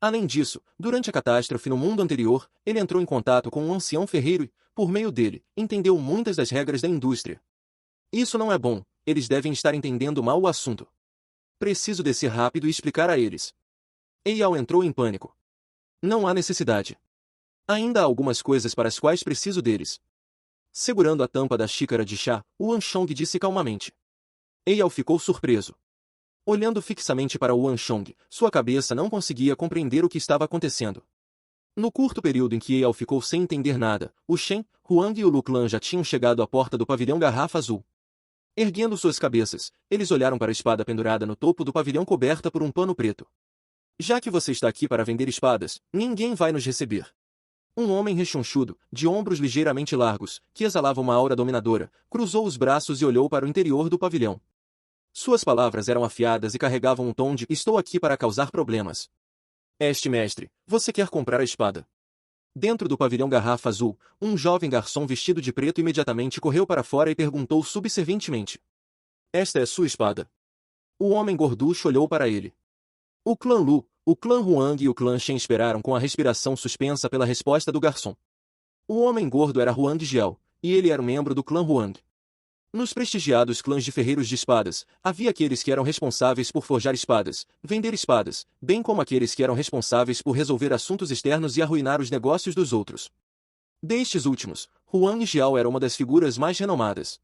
Além disso, durante a catástrofe no mundo anterior, ele entrou em contato com um ancião ferreiro e, por meio dele, entendeu muitas das regras da indústria. Isso não é bom, eles devem estar entendendo mal o assunto. Preciso descer rápido e explicar a eles. Yao entrou em pânico. Não há necessidade. Ainda há algumas coisas para as quais preciso deles. Segurando a tampa da xícara de chá, Wan Chong disse calmamente. Yao ficou surpreso. Olhando fixamente para Wan Chong, sua cabeça não conseguia compreender o que estava acontecendo. No curto período em que Yao ficou sem entender nada, o Shen, Huang e o Lu Clan já tinham chegado à porta do pavilhão Garrafa Azul. Erguendo suas cabeças, eles olharam para a espada pendurada no topo do pavilhão coberta por um pano preto. Já que você está aqui para vender espadas, ninguém vai nos receber. Um homem rechonchudo, de ombros ligeiramente largos, que exalava uma aura dominadora, cruzou os braços e olhou para o interior do pavilhão. Suas palavras eram afiadas e carregavam um tom de "estou aqui para causar problemas". Mestre, você quer comprar a espada? Dentro do pavilhão Garrafa Azul, um jovem garçom vestido de preto imediatamente correu para fora e perguntou subservientemente. Esta é sua espada? O homem gorducho olhou para ele. O clã Lu, o clã Huang e o clã Shen esperaram com a respiração suspensa pela resposta do garçom. O homem gordo era Huang Jiao, e ele era um membro do clã Huang. Nos prestigiados clãs de ferreiros de espadas, havia aqueles que eram responsáveis por forjar espadas, vender espadas, bem como aqueles que eram responsáveis por resolver assuntos externos e arruinar os negócios dos outros. Destes últimos, Huang Jiao era uma das figuras mais renomadas.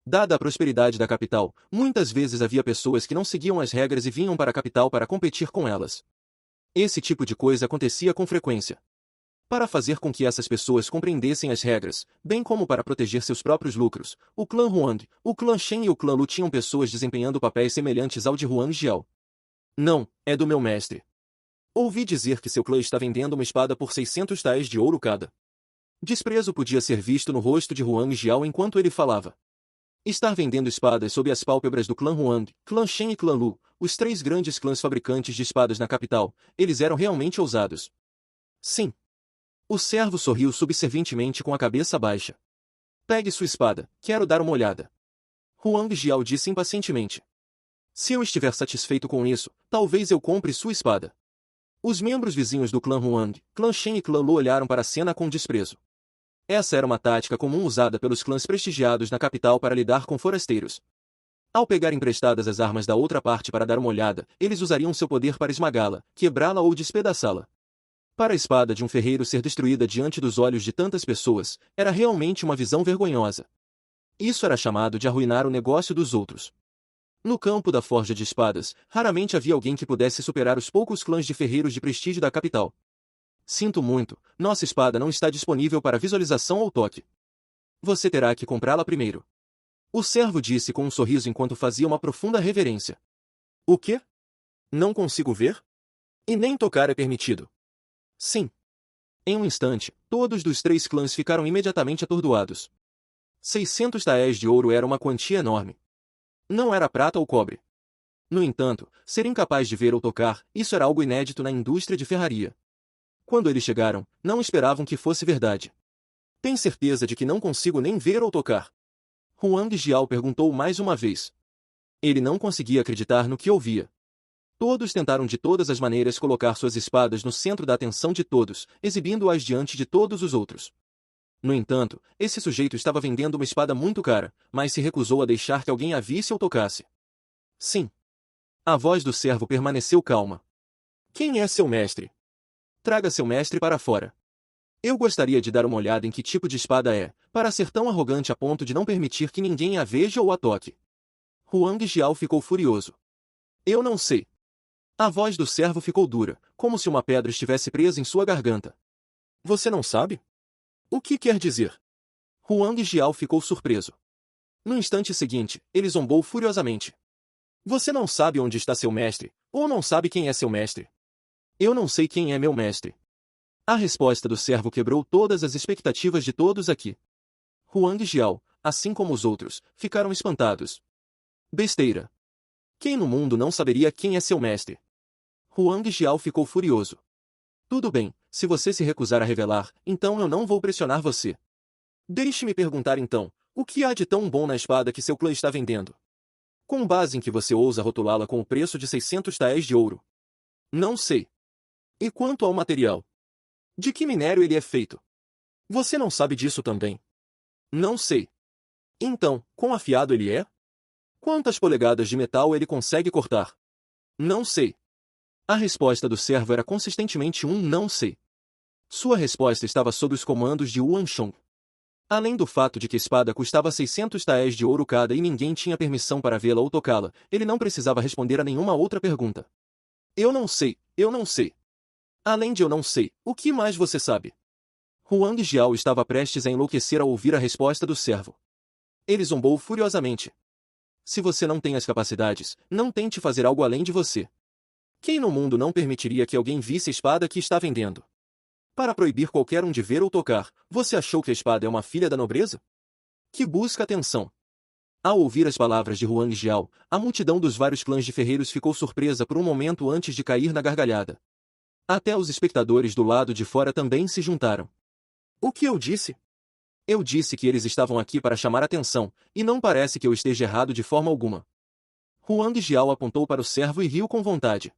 Dada a prosperidade da capital, muitas vezes havia pessoas que não seguiam as regras e vinham para a capital para competir com elas. Esse tipo de coisa acontecia com frequência. Para fazer com que essas pessoas compreendessem as regras, bem como para proteger seus próprios lucros, o clã Huang, o clã Shen e o clã Lu tinham pessoas desempenhando papéis semelhantes ao de Huang Jiao. Não, é do meu mestre. Ouvi dizer que seu clã está vendendo uma espada por 600 tais de ouro cada. Desprezo podia ser visto no rosto de Huang Jiao enquanto ele falava. Estar vendendo espadas sob as pálpebras do clã Huang, clã Shen e clã Lu, os 3 grandes clãs fabricantes de espadas na capital, eles eram realmente ousados. Sim. O servo sorriu subservientemente com a cabeça baixa. Pegue sua espada, quero dar uma olhada. Huang Jiao disse impacientemente. Se eu estiver satisfeito com isso, talvez eu compre sua espada. Os membros vizinhos do clã Huang, clã Shen e clã Lu olharam para a cena com desprezo. Essa era uma tática comum usada pelos clãs prestigiados na capital para lidar com forasteiros. Ao pegar emprestadas as armas da outra parte para dar uma olhada, eles usariam seu poder para esmagá-la, quebrá-la ou despedaçá-la. Para a espada de um ferreiro ser destruída diante dos olhos de tantas pessoas, era realmente uma visão vergonhosa. Isso era chamado de arruinar o negócio dos outros. No campo da forja de espadas, raramente havia alguém que pudesse superar os poucos clãs de ferreiros de prestígio da capital. Sinto muito, nossa espada não está disponível para visualização ou toque. Você terá que comprá-la primeiro. O servo disse com um sorriso enquanto fazia uma profunda reverência. O quê? Não consigo ver? E nem tocar é permitido. Sim. Em um instante, todos dos 3 clãs ficaram imediatamente atordoados. 600 taéis de ouro era uma quantia enorme. Não era prata ou cobre. No entanto, ser incapaz de ver ou tocar, isso era algo inédito na indústria de ferraria. Quando eles chegaram, não esperavam que fosse verdade. Tem certeza de que não consigo nem ver ou tocar? Huang Jiao perguntou mais uma vez. Ele não conseguia acreditar no que ouvia. Todos tentaram de todas as maneiras colocar suas espadas no centro da atenção de todos, exibindo-as diante de todos os outros. No entanto, esse sujeito estava vendendo uma espada muito cara, mas se recusou a deixar que alguém a visse ou tocasse. Sim. A voz do servo permaneceu calma. Quem é seu mestre? Traga seu mestre para fora. Eu gostaria de dar uma olhada em que tipo de espada é, para ser tão arrogante a ponto de não permitir que ninguém a veja ou a toque. Huang Jiao ficou furioso. Eu não sei. A voz do servo ficou dura, como se uma pedra estivesse presa em sua garganta. Você não sabe? O que quer dizer? Huang Jiao ficou surpreso. No instante seguinte, ele zombou furiosamente. Você não sabe onde está seu mestre, ou não sabe quem é seu mestre? Eu não sei quem é meu mestre. A resposta do servo quebrou todas as expectativas de todos aqui. Huang Jiao, assim como os outros, ficaram espantados. Besteira. Quem no mundo não saberia quem é seu mestre? Huang Jiao ficou furioso. Tudo bem, se você se recusar a revelar, então eu não vou pressionar você. Deixe-me perguntar então, o que há de tão bom na espada que seu clã está vendendo? Com base em que você ousa rotulá-la com o preço de 600 taéis de ouro? Não sei. E quanto ao material? De que minério ele é feito? Você não sabe disso também? Não sei. Então, quão afiado ele é? Quantas polegadas de metal ele consegue cortar? Não sei. A resposta do servo era consistentemente um não sei. Sua resposta estava sob os comandos de Yuan Shong. Além do fato de que a espada custava 600 taéis de ouro cada e ninguém tinha permissão para vê-la ou tocá-la, ele não precisava responder a nenhuma outra pergunta. Eu não sei, eu não sei. Além de eu não sei, o que mais você sabe? Huang Jiao estava prestes a enlouquecer ao ouvir a resposta do servo. Ele zombou furiosamente. Se você não tem as capacidades, não tente fazer algo além de você. Quem no mundo não permitiria que alguém visse a espada que está vendendo? Para proibir qualquer um de ver ou tocar, você achou que a espada é uma filha da nobreza? Que busca atenção. Ao ouvir as palavras de Huang Jiao, a multidão dos vários clãs de ferreiros ficou surpresa por um momento antes de cair na gargalhada. Até os espectadores do lado de fora também se juntaram. O que eu disse? Eu disse que eles estavam aqui para chamar atenção, e não parece que eu esteja errado de forma alguma. Huang Jiao apontou para o servo e riu com vontade.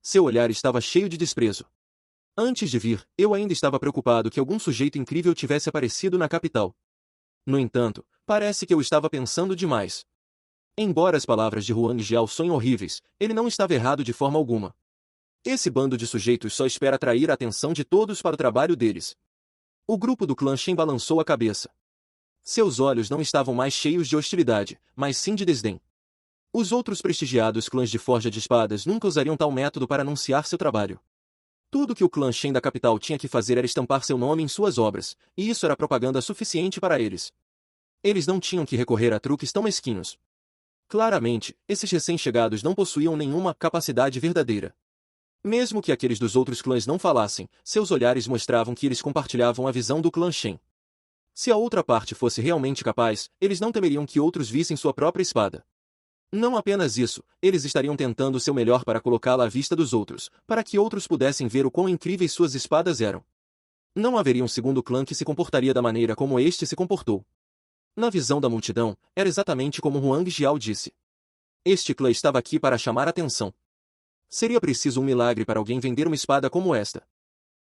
Seu olhar estava cheio de desprezo. Antes de vir, eu ainda estava preocupado que algum sujeito incrível tivesse aparecido na capital. No entanto, parece que eu estava pensando demais. Embora as palavras de Huang Jiao soem horríveis, ele não estava errado de forma alguma. Esse bando de sujeitos só espera atrair a atenção de todos para o trabalho deles. O grupo do clã Shen balançou a cabeça. Seus olhos não estavam mais cheios de hostilidade, mas sim de desdém. Os outros prestigiados clãs de forja de espadas nunca usariam tal método para anunciar seu trabalho. Tudo que o clã Shen da capital tinha que fazer era estampar seu nome em suas obras, e isso era propaganda suficiente para eles. Eles não tinham que recorrer a truques tão mesquinhos. Claramente, esses recém-chegados não possuíam nenhuma capacidade verdadeira. Mesmo que aqueles dos outros clãs não falassem, seus olhares mostravam que eles compartilhavam a visão do clã Shen. Se a outra parte fosse realmente capaz, eles não temeriam que outros vissem sua própria espada. Não apenas isso, eles estariam tentando o seu melhor para colocá-la à vista dos outros, para que outros pudessem ver o quão incríveis suas espadas eram. Não haveria um segundo clã que se comportaria da maneira como este se comportou. Na visão da multidão, era exatamente como Huang Jiao disse. Este clã estava aqui para chamar atenção. Seria preciso um milagre para alguém vender uma espada como esta.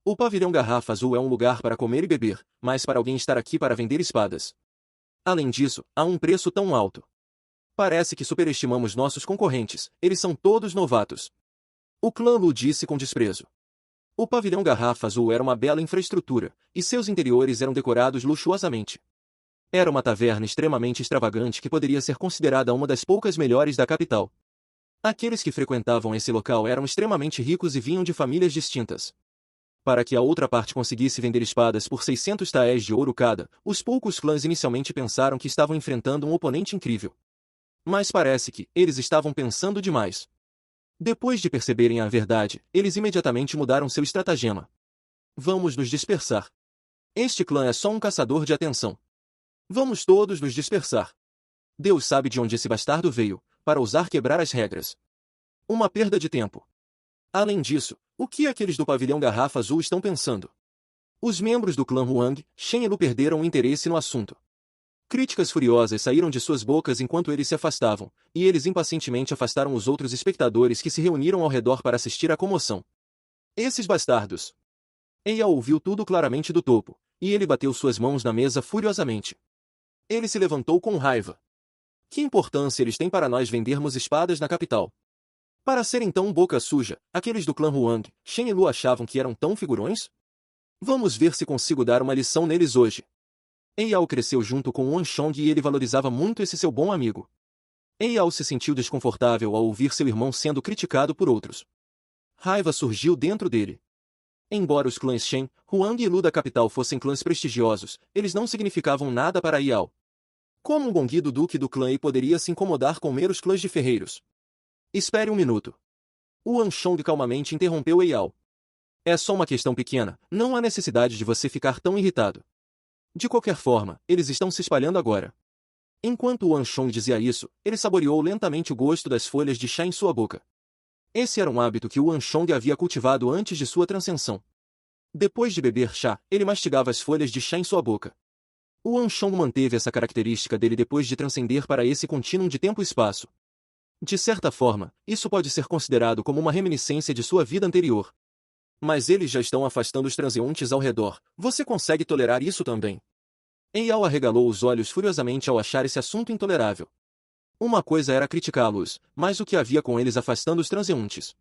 O pavilhão Garrafa Azul é um lugar para comer e beber, mas para alguém estar aqui para vender espadas. Além disso, há um preço tão alto. Parece que superestimamos nossos concorrentes, eles são todos novatos. O clã Lu disse com desprezo. O pavilhão Garrafa Azul era uma bela infraestrutura, e seus interiores eram decorados luxuosamente. Era uma taverna extremamente extravagante que poderia ser considerada uma das poucas melhores da capital. Aqueles que frequentavam esse local eram extremamente ricos e vinham de famílias distintas. Para que a outra parte conseguisse vender espadas por 600 taéis de ouro cada, os poucos clãs inicialmente pensaram que estavam enfrentando um oponente incrível. Mas parece que eles estavam pensando demais. Depois de perceberem a verdade, eles imediatamente mudaram seu estratagema. Vamos nos dispersar. Este clã é só um caçador de atenção. Vamos todos nos dispersar. Deus sabe de onde esse bastardo veio, para ousar quebrar as regras. Uma perda de tempo. Além disso, o que aqueles do pavilhão Garrafa Azul estão pensando? Os membros do clã Huang, Shen e Lu perderam o interesse no assunto. Críticas furiosas saíram de suas bocas enquanto eles se afastavam, e eles impacientemente afastaram os outros espectadores que se reuniram ao redor para assistir à comoção. Esses bastardos! Eia ouviu tudo claramente do topo, e ele bateu suas mãos na mesa furiosamente. Ele se levantou com raiva. Que importância eles têm para nós vendermos espadas na capital? Para serem tão boca suja, aqueles do clã Huang, Shen e Lu achavam que eram tão figurões? Vamos ver se consigo dar uma lição neles hoje. Eiyao cresceu junto com Wan Chong e ele valorizava muito esse seu bom amigo. Eiyao se sentiu desconfortável ao ouvir seu irmão sendo criticado por outros. Raiva surgiu dentro dele. Embora os clãs Shen, Huang e Lu da capital fossem clãs prestigiosos, eles não significavam nada para Eiyao. Como um gonguido duque do clã Yi poderia se incomodar com meros clãs de ferreiros? Espere um minuto. Wan Chong calmamente interrompeu Eiyao. É só uma questão pequena, não há necessidade de você ficar tão irritado. De qualquer forma, eles estão se espalhando agora. Enquanto Wan Chong dizia isso, ele saboreou lentamente o gosto das folhas de chá em sua boca. Esse era um hábito que Wan Chong havia cultivado antes de sua transcensão. Depois de beber chá, ele mastigava as folhas de chá em sua boca. Wan Chong manteve essa característica dele depois de transcender para esse contínuo de tempo e espaço. De certa forma, isso pode ser considerado como uma reminiscência de sua vida anterior. Mas eles já estão afastando os transeuntes ao redor. Você consegue tolerar isso também? Eiyao arregalou os olhos furiosamente ao achar esse assunto intolerável. Uma coisa era criticá-los, mas o que havia com eles afastando os transeuntes?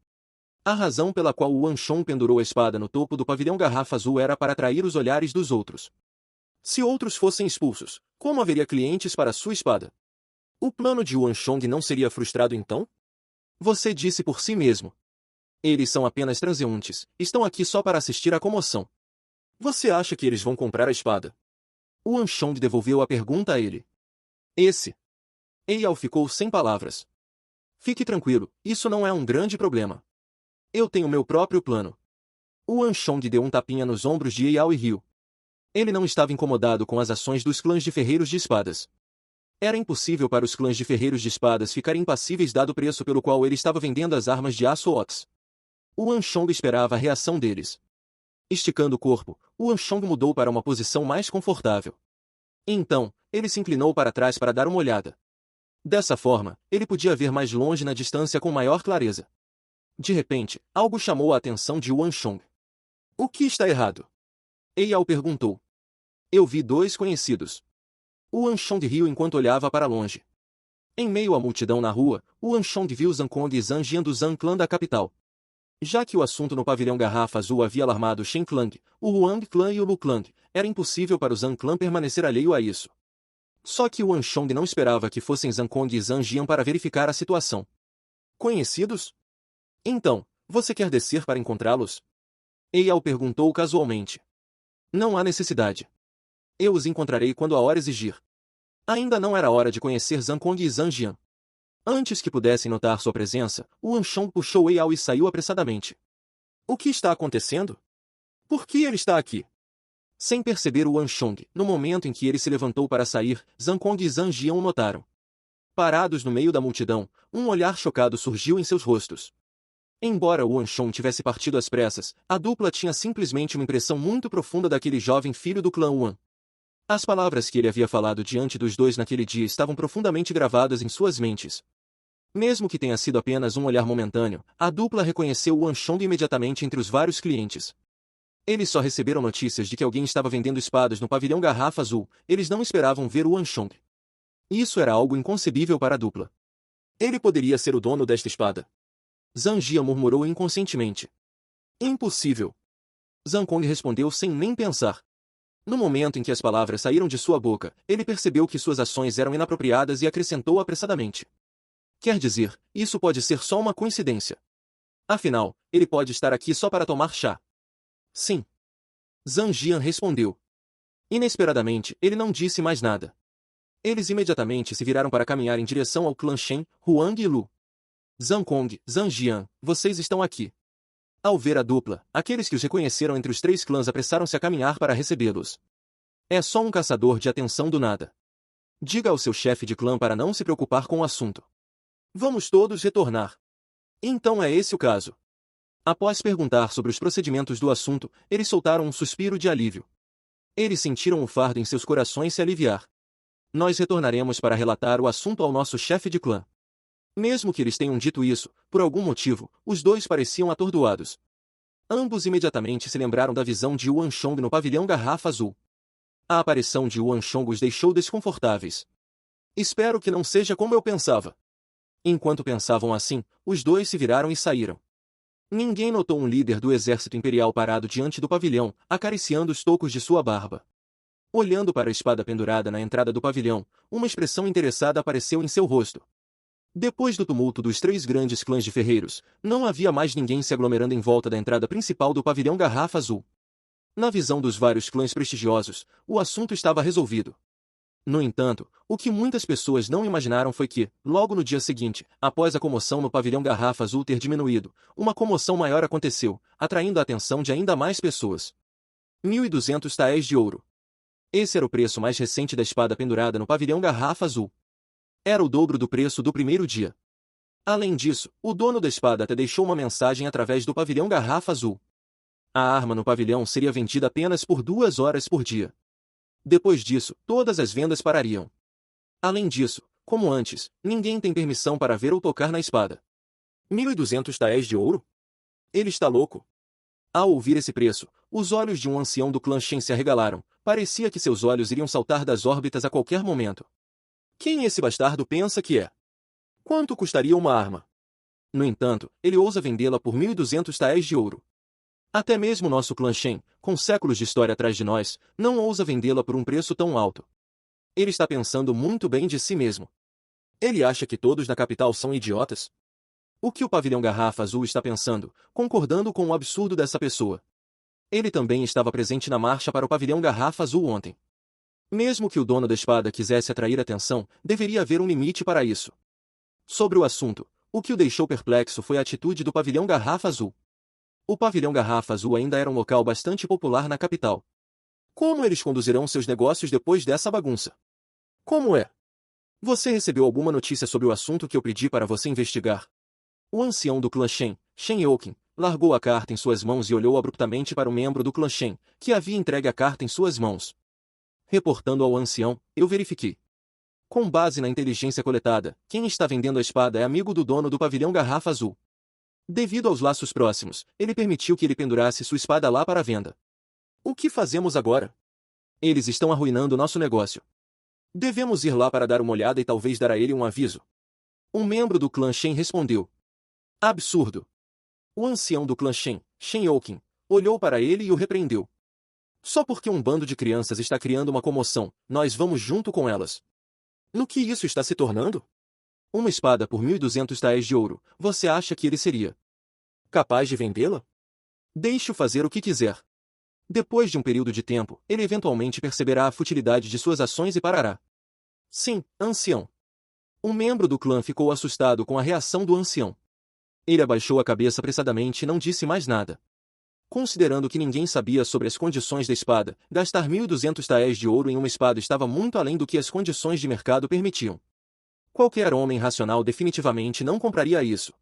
A razão pela qual Wan Chong pendurou a espada no topo do pavilhão Garrafa Azul era para atrair os olhares dos outros. Se outros fossem expulsos, como haveria clientes para sua espada? O plano de Wan Chong não seria frustrado então? Você disse por si mesmo. Eles são apenas transeuntes, estão aqui só para assistir à comoção. Você acha que eles vão comprar a espada? Wan Chong devolveu a pergunta a ele. Eiyao ficou sem palavras. Fique tranquilo, isso não é um grande problema. Eu tenho meu próprio plano. Wan Chong deu um tapinha nos ombros de Eiyao e riu. Ele não estava incomodado com as ações dos clãs de ferreiros de espadas. Era impossível para os clãs de ferreiros de espadas ficarem impassíveis dado o preço pelo qual ele estava vendendo as armas de aço Ox. Wan Chong esperava a reação deles. Esticando o corpo, Wan Chong mudou para uma posição mais confortável. Então, ele se inclinou para trás para dar uma olhada. Dessa forma, ele podia ver mais longe na distância com maior clareza. De repente, algo chamou a atenção de Wan Chong. O que está errado? Eiyao perguntou. Eu vi dois conhecidos. Wan Chong riu enquanto olhava para longe. Em meio à multidão na rua, Wan Chong viu Zhang Kong e Zhang Jian do Zhang Clã da capital. Já que o assunto no pavilhão Garrafa Azul havia alarmado Shen Clang, o Huang Clã e o Lu Clang, era impossível para o Zhang Clã permanecer alheio a isso. Só que Wan Chong não esperava que fossem Zhang Kong e Zhang Jian para verificar a situação. Conhecidos? Então, você quer descer para encontrá-los? Eiyao perguntou casualmente. Não há necessidade. Eu os encontrarei quando a hora exigir. Ainda não era hora de conhecer Zhang Kong e Zhang Jian. Antes que pudessem notar sua presença, Wan Chong puxou Eiyao e saiu apressadamente. O que está acontecendo? Por que ele está aqui? Sem perceber Wan Chong, no momento em que ele se levantou para sair, Zhang Kong e Zhang Jian o notaram. Parados no meio da multidão, um olhar chocado surgiu em seus rostos. Embora Wan Chong tivesse partido às pressas, a dupla tinha simplesmente uma impressão muito profunda daquele jovem filho do clã Wan. As palavras que ele havia falado diante dos dois naquele dia estavam profundamente gravadas em suas mentes. Mesmo que tenha sido apenas um olhar momentâneo, a dupla reconheceu Wan Chong imediatamente entre os vários clientes. Eles só receberam notícias de que alguém estava vendendo espadas no pavilhão Garrafa Azul, eles não esperavam ver o Wan Chong. Isso era algo inconcebível para a dupla. Ele poderia ser o dono desta espada. Zhang Jia murmurou inconscientemente. Impossível. Zhang Kong respondeu sem nem pensar. No momento em que as palavras saíram de sua boca, ele percebeu que suas ações eram inapropriadas e acrescentou apressadamente. Quer dizer, isso pode ser só uma coincidência. Afinal, ele pode estar aqui só para tomar chá. Sim. Zhang Jian respondeu. Inesperadamente, ele não disse mais nada. Eles imediatamente se viraram para caminhar em direção ao clã Shen, Huang e Lu. Zhang Kong, Zhang Jian, vocês estão aqui. Ao ver a dupla, aqueles que os reconheceram entre os três clãs apressaram-se a caminhar para recebê-los. É só um caçador de atenção do nada. Diga ao seu chefe de clã para não se preocupar com o assunto. Vamos todos retornar. Então é esse o caso. Após perguntar sobre os procedimentos do assunto, eles soltaram um suspiro de alívio. Eles sentiram o fardo em seus corações se aliviar. Nós retornaremos para relatar o assunto ao nosso chefe de clã. Mesmo que eles tenham dito isso, por algum motivo, os dois pareciam atordoados. Ambos imediatamente se lembraram da visão de Yuan Chong no pavilhão Garrafa Azul. A aparição de Yuan Chong os deixou desconfortáveis. Espero que não seja como eu pensava. Enquanto pensavam assim, os dois se viraram e saíram. Ninguém notou um líder do exército imperial parado diante do pavilhão, acariciando os tocos de sua barba. Olhando para a espada pendurada na entrada do pavilhão, uma expressão interessada apareceu em seu rosto. Depois do tumulto dos três grandes clãs de ferreiros, não havia mais ninguém se aglomerando em volta da entrada principal do pavilhão Garrafa Azul. Na visão dos vários clãs prestigiosos, o assunto estava resolvido. No entanto, o que muitas pessoas não imaginaram foi que, logo no dia seguinte, após a comoção no pavilhão Garrafa Azul ter diminuído, uma comoção maior aconteceu, atraindo a atenção de ainda mais pessoas. 1.200 taéis de ouro. Esse era o preço mais recente da espada pendurada no pavilhão Garrafa Azul. Era o dobro do preço do primeiro dia. Além disso, o dono da espada até deixou uma mensagem através do pavilhão Garrafa Azul. A arma no pavilhão seria vendida apenas por 2 horas por dia. Depois disso, todas as vendas parariam. Além disso, como antes, ninguém tem permissão para ver ou tocar na espada. 1.200 taéis de ouro? Ele está louco. Ao ouvir esse preço, os olhos de um ancião do clã Shen se arregalaram, parecia que seus olhos iriam saltar das órbitas a qualquer momento. Quem esse bastardo pensa que é? Quanto custaria uma arma? No entanto, ele ousa vendê-la por 1.200 taéis de ouro. Até mesmo nosso clã Shen, com séculos de história atrás de nós, não ousa vendê-la por um preço tão alto. Ele está pensando muito bem de si mesmo. Ele acha que todos na capital são idiotas? O que o pavilhão Garrafa Azul está pensando, concordando com o absurdo dessa pessoa? Ele também estava presente na marcha para o pavilhão Garrafa Azul ontem. Mesmo que o dono da espada quisesse atrair atenção, deveria haver um limite para isso. Sobre o assunto, o que o deixou perplexo foi a atitude do pavilhão Garrafa Azul. O pavilhão Garrafa Azul ainda era um local bastante popular na capital. Como eles conduzirão seus negócios depois dessa bagunça? Como é? Você recebeu alguma notícia sobre o assunto que eu pedi para você investigar? O ancião do clã Shen, Shen Youqin, largou a carta em suas mãos e olhou abruptamente para o membro do clã Shen, que havia entregue a carta em suas mãos. Reportando ao ancião, eu verifiquei. Com base na inteligência coletada, quem está vendendo a espada é amigo do dono do pavilhão Garrafa Azul. Devido aos laços próximos, ele permitiu que ele pendurasse sua espada lá para venda. O que fazemos agora? Eles estão arruinando nosso negócio. Devemos ir lá para dar uma olhada e talvez dar a ele um aviso. Um membro do clã Shen respondeu. Absurdo. O ancião do clã Shen, Shen Youqin, olhou para ele e o repreendeu. Só porque um bando de crianças está criando uma comoção, nós vamos junto com elas. No que isso está se tornando? Uma espada por 1.200 taéis de ouro, você acha que ele seria capaz de vendê-la? Deixe-o fazer o que quiser. Depois de um período de tempo, ele eventualmente perceberá a futilidade de suas ações e parará. Sim, ancião. Um membro do clã ficou assustado com a reação do ancião. Ele abaixou a cabeça apressadamente e não disse mais nada. Considerando que ninguém sabia sobre as condições da espada, gastar 1.200 taéis de ouro em uma espada estava muito além do que as condições de mercado permitiam. Qualquer homem racional definitivamente não compraria isso.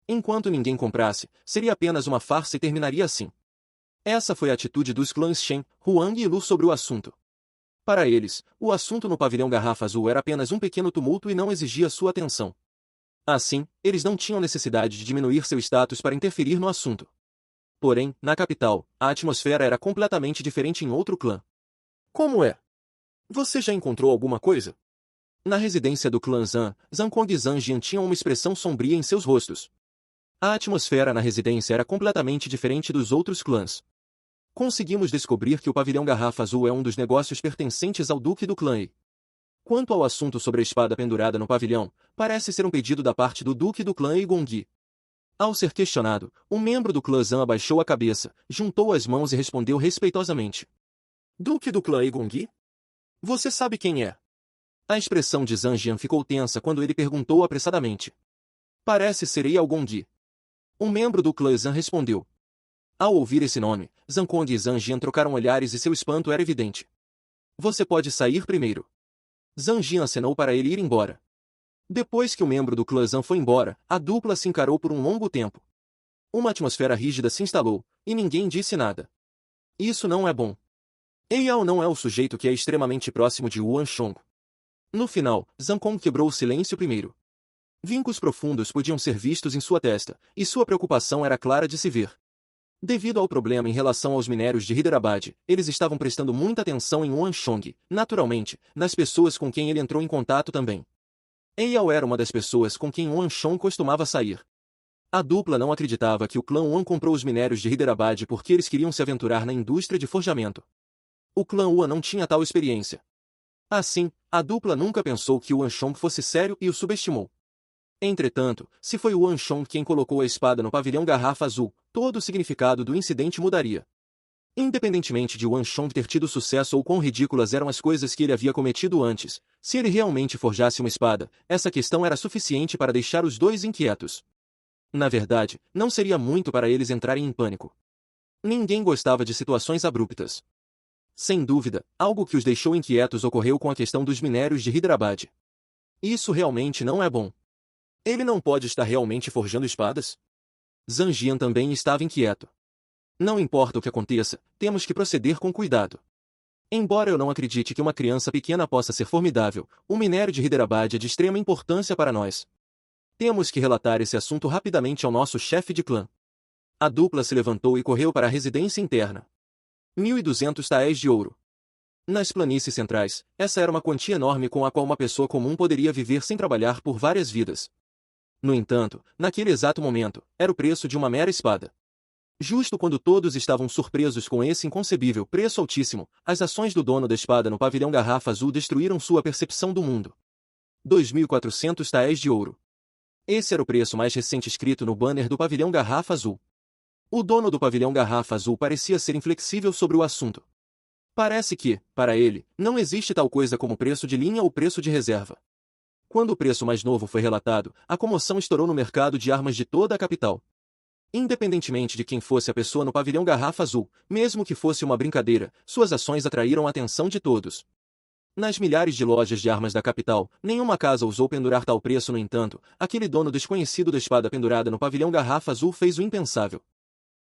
Enquanto ninguém comprasse, seria apenas uma farsa e terminaria assim. Essa foi a atitude dos clãs Shen, Huang e Lu sobre o assunto. Para eles, o assunto no pavilhão Garrafa Azul era apenas um pequeno tumulto e não exigia sua atenção. Assim, eles não tinham necessidade de diminuir seu status para interferir no assunto. Porém, na capital, a atmosfera era completamente diferente em outro clã. Como é? Você já encontrou alguma coisa? Na residência do clã Zan, Zankong e Zanjian tinham uma expressão sombria em seus rostos. A atmosfera na residência era completamente diferente dos outros clãs. Conseguimos descobrir que o pavilhão Garrafa Azul é um dos negócios pertencentes ao Duque do Clã E. Quanto ao assunto sobre a espada pendurada no pavilhão, parece ser um pedido da parte do Duque do Clã E Gongyi. Ao ser questionado, um membro do clã Zan abaixou a cabeça, juntou as mãos e respondeu respeitosamente. Duque do Clã E Gongyi? Você sabe quem é? A expressão de Zanjian ficou tensa quando ele perguntou apressadamente. Parece ser Eyal Gongyi. Um membro do clã Zan respondeu. Ao ouvir esse nome, Zankong e Zanjian trocaram olhares e seu espanto era evidente. Você pode sair primeiro. Zanjian acenou para ele ir embora. Depois que o membro do clã Zan foi embora, a dupla se encarou por um longo tempo. Uma atmosfera rígida se instalou, e ninguém disse nada. Isso não é bom. Eyal não é o sujeito que é extremamente próximo de Yuan Shong. No final, Zankong quebrou o silêncio primeiro. Vincos profundos podiam ser vistos em sua testa, e sua preocupação era clara de se ver. Devido ao problema em relação aos minérios de Hyderabad, eles estavam prestando muita atenção em Yuan Shong, naturalmente, nas pessoas com quem ele entrou em contato também. Eyal era uma das pessoas com quem Yuan Shong costumava sair. A dupla não acreditava que o clã Yuan comprou os minérios de Hyderabad porque eles queriam se aventurar na indústria de forjamento. O clã Yuan não tinha tal experiência. Assim, a dupla nunca pensou que Yuan Shong fosse sério e o subestimou. Entretanto, se foi Yuan Shong quem colocou a espada no pavilhão Garrafa Azul, todo o significado do incidente mudaria. Independentemente de Yuan Shong ter tido sucesso ou quão ridículas eram as coisas que ele havia cometido antes, se ele realmente forjasse uma espada, essa questão era suficiente para deixar os dois inquietos. Na verdade, não seria muito para eles entrarem em pânico. Ninguém gostava de situações abruptas. Sem dúvida, algo que os deixou inquietos ocorreu com a questão dos minérios de Hyderabad. Isso realmente não é bom. Ele não pode estar realmente forjando espadas? Zanjian também estava inquieto. Não importa o que aconteça, temos que proceder com cuidado. Embora eu não acredite que uma criança pequena possa ser formidável, o minério de Hyderabad é de extrema importância para nós. Temos que relatar esse assunto rapidamente ao nosso chefe de clã. A dupla se levantou e correu para a residência interna. 1.200 taéis de ouro. Nas planícies centrais, essa era uma quantia enorme com a qual uma pessoa comum poderia viver sem trabalhar por várias vidas. No entanto, naquele exato momento, era o preço de uma mera espada. Justo quando todos estavam surpresos com esse inconcebível preço altíssimo, as ações do dono da espada no pavilhão Garrafa Azul destruíram sua percepção do mundo. 2.400 taéis de ouro. Esse era o preço mais recente escrito no banner do pavilhão Garrafa Azul. O dono do pavilhão Garrafa Azul parecia ser inflexível sobre o assunto. Parece que, para ele, não existe tal coisa como preço de linha ou preço de reserva. Quando o preço mais novo foi relatado, a comoção estourou no mercado de armas de toda a capital. Independentemente de quem fosse a pessoa no pavilhão Garrafa Azul, mesmo que fosse uma brincadeira, suas ações atraíram a atenção de todos. Nas milhares de lojas de armas da capital, nenhuma casa ousou pendurar tal preço. No entanto, aquele dono desconhecido da espada pendurada no pavilhão Garrafa Azul fez o impensável.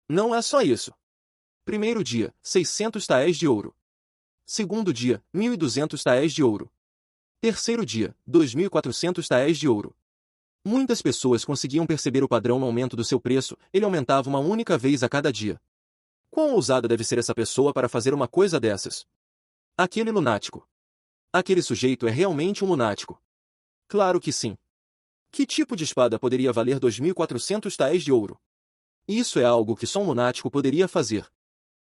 Não é só isso. Primeiro dia, 600 taéis de ouro. Segundo dia, 1.200 taéis de ouro. Terceiro dia, 2.400 taéis de ouro. Muitas pessoas conseguiam perceber o padrão no aumento do seu preço, ele aumentava uma única vez a cada dia. Quão ousada deve ser essa pessoa para fazer uma coisa dessas? Aquele lunático. Aquele sujeito é realmente um lunático. Claro que sim. Que tipo de espada poderia valer 2.400 taéis de ouro? Isso é algo que só um lunático poderia fazer.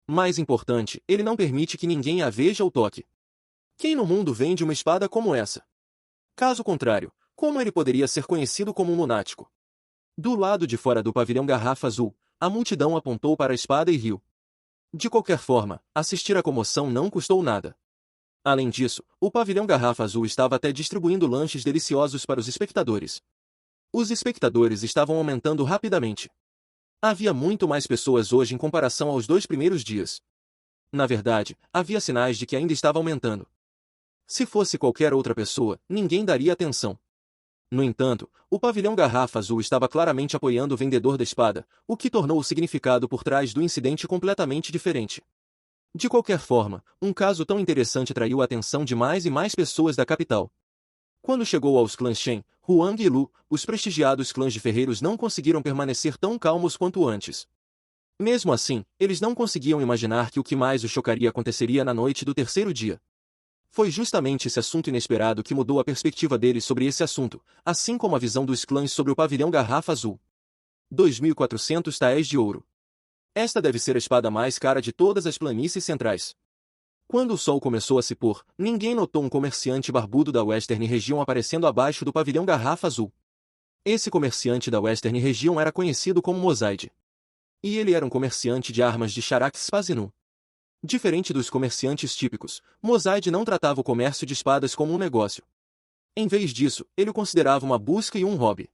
Mais importante, ele não permite que ninguém a veja ou toque. Quem no mundo vende uma espada como essa? Caso contrário, como ele poderia ser conhecido como um lunático? Do lado de fora do pavilhão Garrafa Azul, a multidão apontou para a espada e riu. De qualquer forma, assistir à comoção não custou nada. Além disso, o pavilhão Garrafa Azul estava até distribuindo lanches deliciosos para os espectadores. Os espectadores estavam aumentando rapidamente. Havia muito mais pessoas hoje em comparação aos 2 primeiros dias. Na verdade, havia sinais de que ainda estava aumentando. Se fosse qualquer outra pessoa, ninguém daria atenção. No entanto, o pavilhão Garrafa Azul estava claramente apoiando o vendedor da espada, o que tornou o significado por trás do incidente completamente diferente. De qualquer forma, um caso tão interessante atraiu a atenção de mais e mais pessoas da capital. Quando chegou aos clãs Shen, Huang e Lu, os prestigiados clãs de ferreiros não conseguiram permanecer tão calmos quanto antes. Mesmo assim, eles não conseguiam imaginar que o que mais os chocaria aconteceria na noite do terceiro dia. Foi justamente esse assunto inesperado que mudou a perspectiva deles sobre esse assunto, assim como a visão dos clãs sobre o pavilhão Garrafa Azul. 2.400 taéis de ouro. Esta deve ser a espada mais cara de todas as planícies centrais. Quando o sol começou a se pôr, ninguém notou um comerciante barbudo da Western Region aparecendo abaixo do pavilhão Garrafa Azul. Esse comerciante da Western Region era conhecido como Mosaide. E ele era um comerciante de armas de Charax-Spasinu. Diferente dos comerciantes típicos, Mosaide não tratava o comércio de espadas como um negócio. Em vez disso, ele o considerava uma busca e um hobby.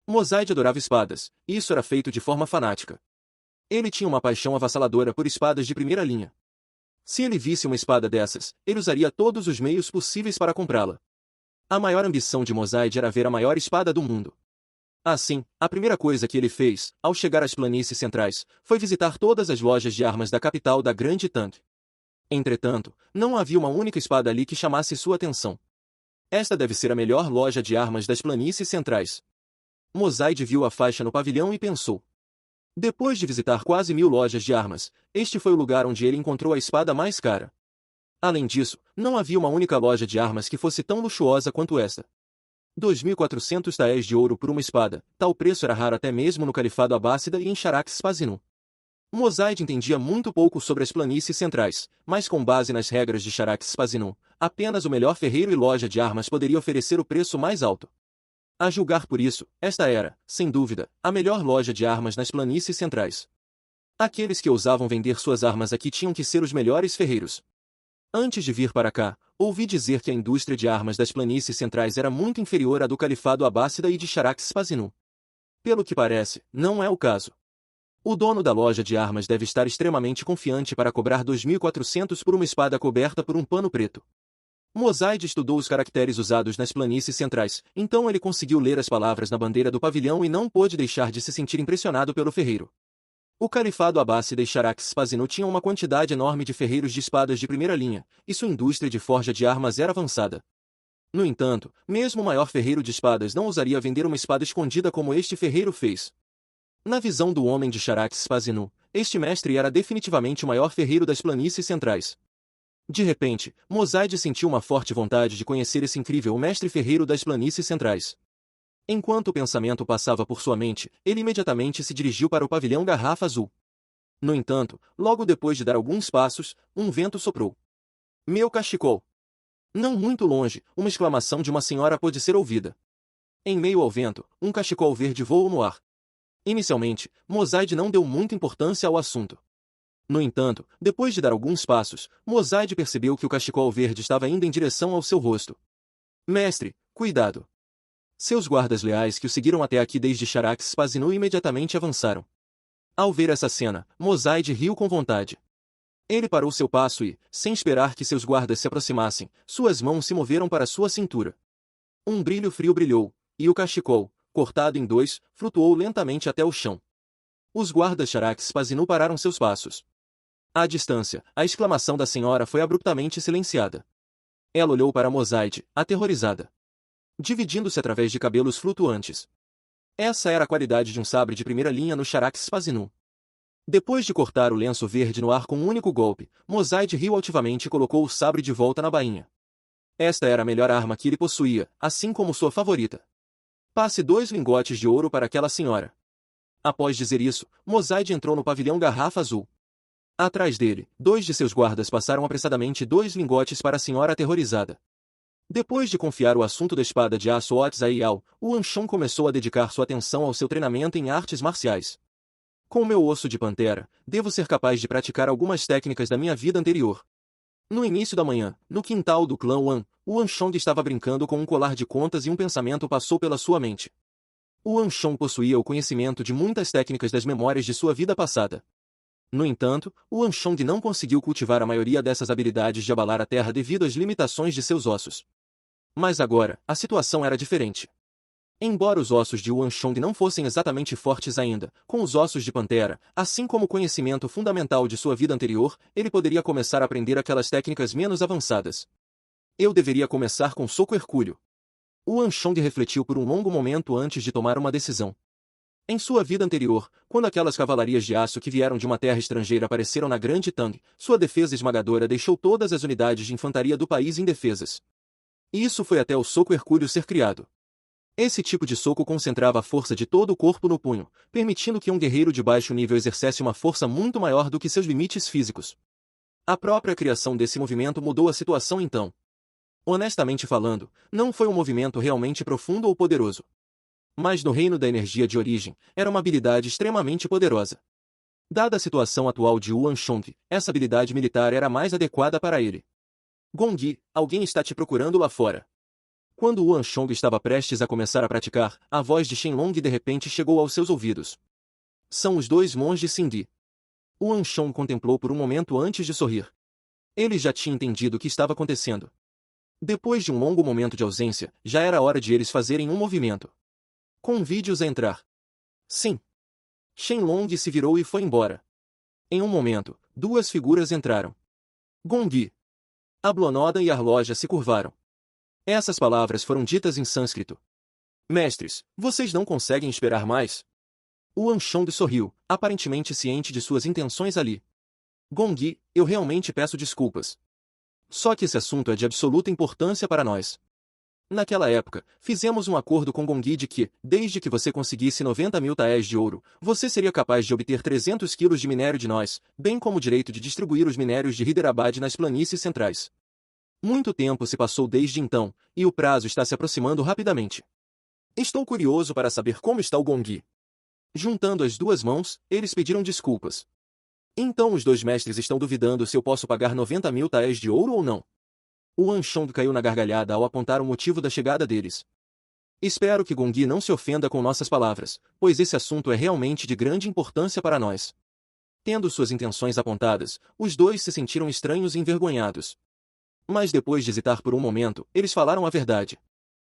Mosaide adorava espadas, e isso era feito de forma fanática. Ele tinha uma paixão avassaladora por espadas de primeira linha. Se ele visse uma espada dessas, ele usaria todos os meios possíveis para comprá-la. A maior ambição de Mosaide era ver a maior espada do mundo. Assim, a primeira coisa que ele fez, ao chegar às planícies centrais, foi visitar todas as lojas de armas da capital da Grande Tanque. Entretanto, não havia uma única espada ali que chamasse sua atenção. Esta deve ser a melhor loja de armas das planícies centrais. Mosaide viu a faixa no pavilhão e pensou. Depois de visitar quase 1000 lojas de armas, este foi o lugar onde ele encontrou a espada mais cara. Além disso, não havia uma única loja de armas que fosse tão luxuosa quanto esta. 2.400 taéis de ouro por uma espada, tal preço era raro até mesmo no Califado Abássida e em Charax-Spasinu. Mosaide entendia muito pouco sobre as planícies centrais, mas com base nas regras de Charax-Spasinu, apenas o melhor ferreiro e loja de armas poderia oferecer o preço mais alto. A julgar por isso, esta era, sem dúvida, a melhor loja de armas nas planícies centrais. Aqueles que ousavam vender suas armas aqui tinham que ser os melhores ferreiros. Antes de vir para cá, ouvi dizer que a indústria de armas das planícies centrais era muito inferior à do Califado Abássida e de Charax-Spasinu. Pelo que parece, não é o caso. O dono da loja de armas deve estar extremamente confiante para cobrar 2.400 por uma espada coberta por um pano preto. Mosaide estudou os caracteres usados nas planícies centrais, então ele conseguiu ler as palavras na bandeira do pavilhão e não pôde deixar de se sentir impressionado pelo ferreiro. O Califado Abássida e Charax-Spasinu tinham uma quantidade enorme de ferreiros de espadas de primeira linha, e sua indústria de forja de armas era avançada. No entanto, mesmo o maior ferreiro de espadas não ousaria vender uma espada escondida como este ferreiro fez. Na visão do homem de Charax-Spasinu, este mestre era definitivamente o maior ferreiro das planícies centrais. De repente, Mosaide sentiu uma forte vontade de conhecer esse incrível mestre ferreiro das planícies centrais. Enquanto o pensamento passava por sua mente, ele imediatamente se dirigiu para o pavilhão Garrafa Azul. No entanto, logo depois de dar alguns passos, um vento soprou. Meu cachecol! Não muito longe, uma exclamação de uma senhora pôde ser ouvida. Em meio ao vento, um cachecol verde voou no ar. Inicialmente, Mosaide não deu muita importância ao assunto. No entanto, depois de dar alguns passos, Mosaide percebeu que o cachecol verde estava indo em direção ao seu rosto. Mestre, cuidado! Seus guardas leais que o seguiram até aqui desde Charax-Spasinu imediatamente avançaram. Ao ver essa cena, Mosaide riu com vontade. Ele parou seu passo e, sem esperar que seus guardas se aproximassem, suas mãos se moveram para sua cintura. Um brilho frio brilhou, e o cachecol, cortado em dois, flutuou lentamente até o chão. Os guardas Charax-Spasinu pararam seus passos. À distância, a exclamação da senhora foi abruptamente silenciada. Ela olhou para Mosaide, aterrorizada. Dividindo-se através de cabelos flutuantes. Essa era a qualidade de um sabre de primeira linha no Charax-Spasinu. Depois de cortar o lenço verde no ar com um único golpe, Mosaide riu altivamente e colocou o sabre de volta na bainha. Esta era a melhor arma que ele possuía, assim como sua favorita. Passe 2 lingotes de ouro para aquela senhora. Após dizer isso, Mosaide entrou no pavilhão Garrafa Azul. Atrás dele, 2 de seus guardas passaram apressadamente 2 lingotes para a senhora aterrorizada. Depois de confiar o assunto da espada de aço Otis a Yao, o Anshon começou a dedicar sua atenção ao seu treinamento em artes marciais. Com meu osso de pantera, devo ser capaz de praticar algumas técnicas da minha vida anterior. No início da manhã, no quintal do clã Wan, o Anshong estava brincando com um colar de contas e um pensamento passou pela sua mente. O Anshong possuía o conhecimento de muitas técnicas das memórias de sua vida passada. No entanto, o Anshong não conseguiu cultivar a maioria dessas habilidades de abalar a terra devido às limitações de seus ossos. Mas agora, a situação era diferente. Embora os ossos de Yuan Shong não fossem exatamente fortes ainda, com os ossos de pantera, assim como o conhecimento fundamental de sua vida anterior, ele poderia começar a aprender aquelas técnicas menos avançadas. Eu deveria começar com soco hercúleo. Yuan Shong refletiu por um longo momento antes de tomar uma decisão. Em sua vida anterior, quando aquelas cavalarias de aço que vieram de uma terra estrangeira apareceram na Grande Tang, sua defesa esmagadora deixou todas as unidades de infantaria do país indefesas. E isso foi até o soco hercúleo ser criado. Esse tipo de soco concentrava a força de todo o corpo no punho, permitindo que um guerreiro de baixo nível exercesse uma força muito maior do que seus limites físicos. A própria criação desse movimento mudou a situação então. Honestamente falando, não foi um movimento realmente profundo ou poderoso. Mas no reino da energia de origem, era uma habilidade extremamente poderosa. Dada a situação atual de Yuan Shong, essa habilidade militar era a mais adequada para ele. Gongyi, alguém está te procurando lá fora. Quando Yuan Shong estava prestes a começar a praticar, a voz de Shenlong de repente chegou aos seus ouvidos. São os dois monges Xindi. Yuan Shong contemplou por um momento antes de sorrir. Ele já tinha entendido o que estava acontecendo. Depois de um longo momento de ausência, já era hora de eles fazerem um movimento. Convide-os a entrar. Sim. Shenlong se virou e foi embora. Em um momento, duas figuras entraram. Gongyi. Ablonoda e Arloja se curvaram. Essas palavras foram ditas em sânscrito. Mestres, vocês não conseguem esperar mais? Yuan Shong sorriu, aparentemente ciente de suas intenções ali. Gongyi, eu realmente peço desculpas. Só que esse assunto é de absoluta importância para nós. Naquela época, fizemos um acordo com Gongyi de que, desde que você conseguisse 90.000 taéis de ouro, você seria capaz de obter 300 quilos de minério de nós, bem como o direito de distribuir os minérios de Hyderabad nas planícies centrais. Muito tempo se passou desde então, e o prazo está se aproximando rapidamente. Estou curioso para saber como está o Gongyi. Juntando as duas mãos, eles pediram desculpas. Então os dois mestres estão duvidando se eu posso pagar 90.000 taéis de ouro ou não. Yuan Shong caiu na gargalhada ao apontar o motivo da chegada deles. Espero que Gongyi não se ofenda com nossas palavras, pois esse assunto é realmente de grande importância para nós. Tendo suas intenções apontadas, os dois se sentiram estranhos e envergonhados. Mas depois de hesitar por um momento, eles falaram a verdade.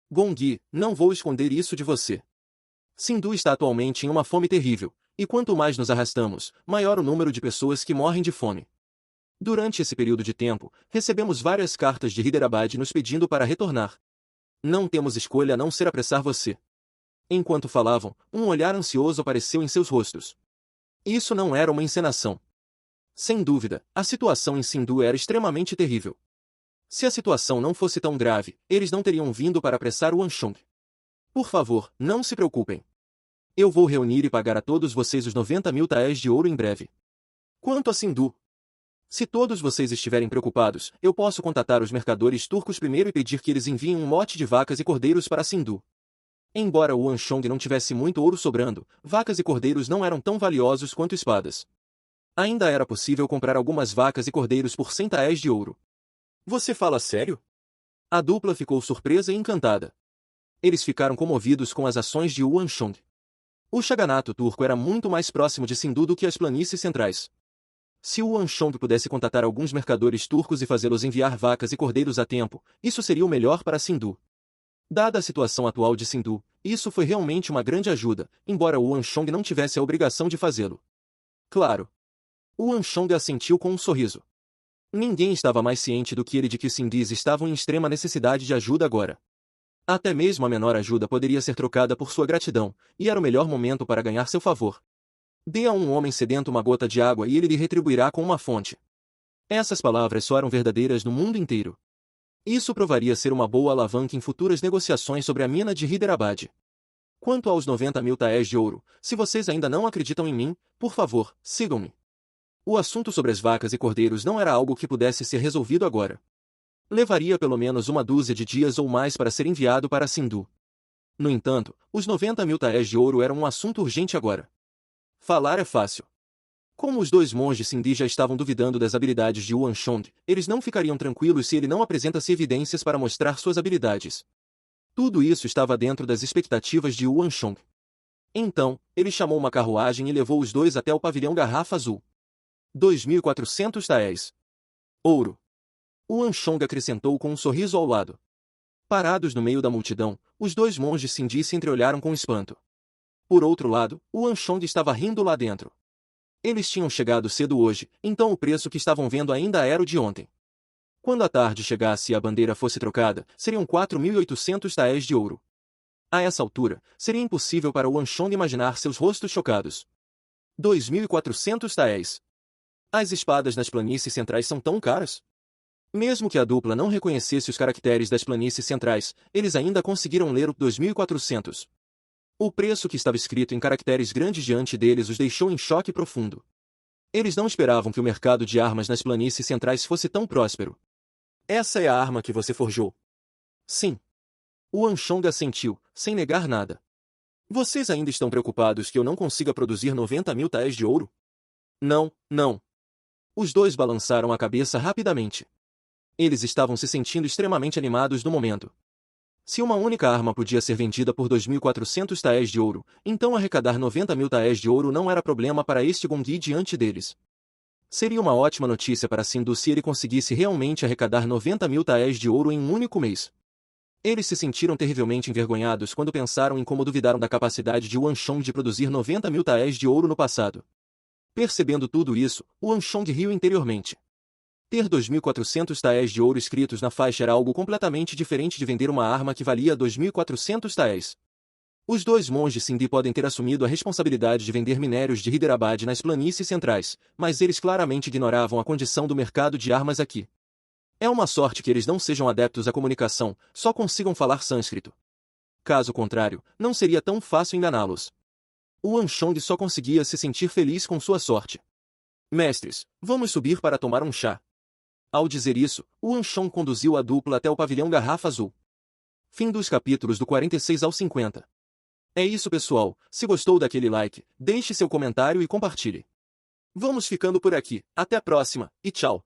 Gongyi, não vou esconder isso de você. Sindu está atualmente em uma fome terrível, e quanto mais nos arrastamos, maior o número de pessoas que morrem de fome. Durante esse período de tempo, recebemos várias cartas de Hyderabad nos pedindo para retornar. Não temos escolha a não ser apressar você. Enquanto falavam, um olhar ansioso apareceu em seus rostos. Isso não era uma encenação. Sem dúvida, a situação em Sindu era extremamente terrível. Se a situação não fosse tão grave, eles não teriam vindo para apressar Yuan Shong. Por favor, não se preocupem. Eu vou reunir e pagar a todos vocês os 90.000 taéis de ouro em breve. Quanto a Sindu, se todos vocês estiverem preocupados, eu posso contatar os mercadores turcos primeiro e pedir que eles enviem um lote de vacas e cordeiros para Sindu. Embora Yuan Shong não tivesse muito ouro sobrando, vacas e cordeiros não eram tão valiosos quanto espadas. Ainda era possível comprar algumas vacas e cordeiros por 100 taéis de ouro. Você fala sério? A dupla ficou surpresa e encantada. Eles ficaram comovidos com as ações de Yuan Shong. O Shaganato turco era muito mais próximo de Sindu do que as planícies centrais. Se Yuan Shong pudesse contatar alguns mercadores turcos e fazê-los enviar vacas e cordeiros a tempo, isso seria o melhor para Sindu. Dada a situação atual de Sindu, isso foi realmente uma grande ajuda, embora Yuan Shong não tivesse a obrigação de fazê-lo. Claro. Yuan Shong assentiu com um sorriso. Ninguém estava mais ciente do que ele de que os Sindis estavam em extrema necessidade de ajuda agora. Até mesmo a menor ajuda poderia ser trocada por sua gratidão, e era o melhor momento para ganhar seu favor. Dê a um homem sedento uma gota de água e ele lhe retribuirá com uma fonte. Essas palavras soaram verdadeiras no mundo inteiro. Isso provaria ser uma boa alavanca em futuras negociações sobre a mina de Hyderabad. Quanto aos 90.000 taéis de ouro, se vocês ainda não acreditam em mim, por favor, sigam-me. O assunto sobre as vacas e cordeiros não era algo que pudesse ser resolvido agora. Levaria pelo menos uma dúzia de dias ou mais para ser enviado para Sindu. No entanto, os 90.000 taéis de ouro eram um assunto urgente agora. Falar é fácil. Como os dois monges Sindi já estavam duvidando das habilidades de Yuan Shong, eles não ficariam tranquilos se ele não apresentasse evidências para mostrar suas habilidades. Tudo isso estava dentro das expectativas de Yuan Shong. Então, ele chamou uma carruagem e levou os dois até o pavilhão Garrafa Azul. 2.400 taéis. Ouro. Yuan Shong acrescentou com um sorriso ao lado. Parados no meio da multidão, os dois monges Sindi se entreolharam com espanto. Por outro lado, Yuan Shong estava rindo lá dentro. Eles tinham chegado cedo hoje, então o preço que estavam vendo ainda era o de ontem. Quando a tarde chegasse e a bandeira fosse trocada, seriam 4.800 taéis de ouro. A essa altura, seria impossível para o Wanchong imaginar seus rostos chocados. 2.400 taéis. As espadas nas planícies centrais são tão caras? Mesmo que a dupla não reconhecesse os caracteres das planícies centrais, eles ainda conseguiram ler o 2.400. O preço que estava escrito em caracteres grandes diante deles os deixou em choque profundo. Eles não esperavam que o mercado de armas nas planícies centrais fosse tão próspero. Essa é a arma que você forjou? Sim. O Wanchong assentiu, sem negar nada. Vocês ainda estão preocupados que eu não consiga produzir 90.000 taéis de ouro? Não, não. Os dois balançaram a cabeça rapidamente. Eles estavam se sentindo extremamente animados no momento. Se uma única arma podia ser vendida por 2.400 taéis de ouro, então arrecadar 90.000 taéis de ouro não era problema para este Gongyi diante deles. Seria uma ótima notícia para Sindu se ele conseguisse realmente arrecadar 90.000 taéis de ouro em um único mês. Eles se sentiram terrivelmente envergonhados quando pensaram em como duvidaram da capacidade de Wanchong de produzir 90.000 taéis de ouro no passado. Percebendo tudo isso, Wanchong riu interiormente. Ter 2.400 taéis de ouro escritos na faixa era algo completamente diferente de vender uma arma que valia 2.400 taéis. Os dois monges Sindhi podem ter assumido a responsabilidade de vender minérios de Hyderabad nas planícies centrais, mas eles claramente ignoravam a condição do mercado de armas aqui. É uma sorte que eles não sejam adeptos à comunicação, só consigam falar sânscrito. Caso contrário, não seria tão fácil enganá-los. O Wanchong só conseguia se sentir feliz com sua sorte. Mestres, vamos subir para tomar um chá. Ao dizer isso, o Wanchong conduziu a dupla até o pavilhão Garrafa Azul. Fim dos capítulos do 46 ao 50. É isso, pessoal. Se gostou daquele like, deixe seu comentário e compartilhe. Vamos ficando por aqui. Até a próxima, e tchau!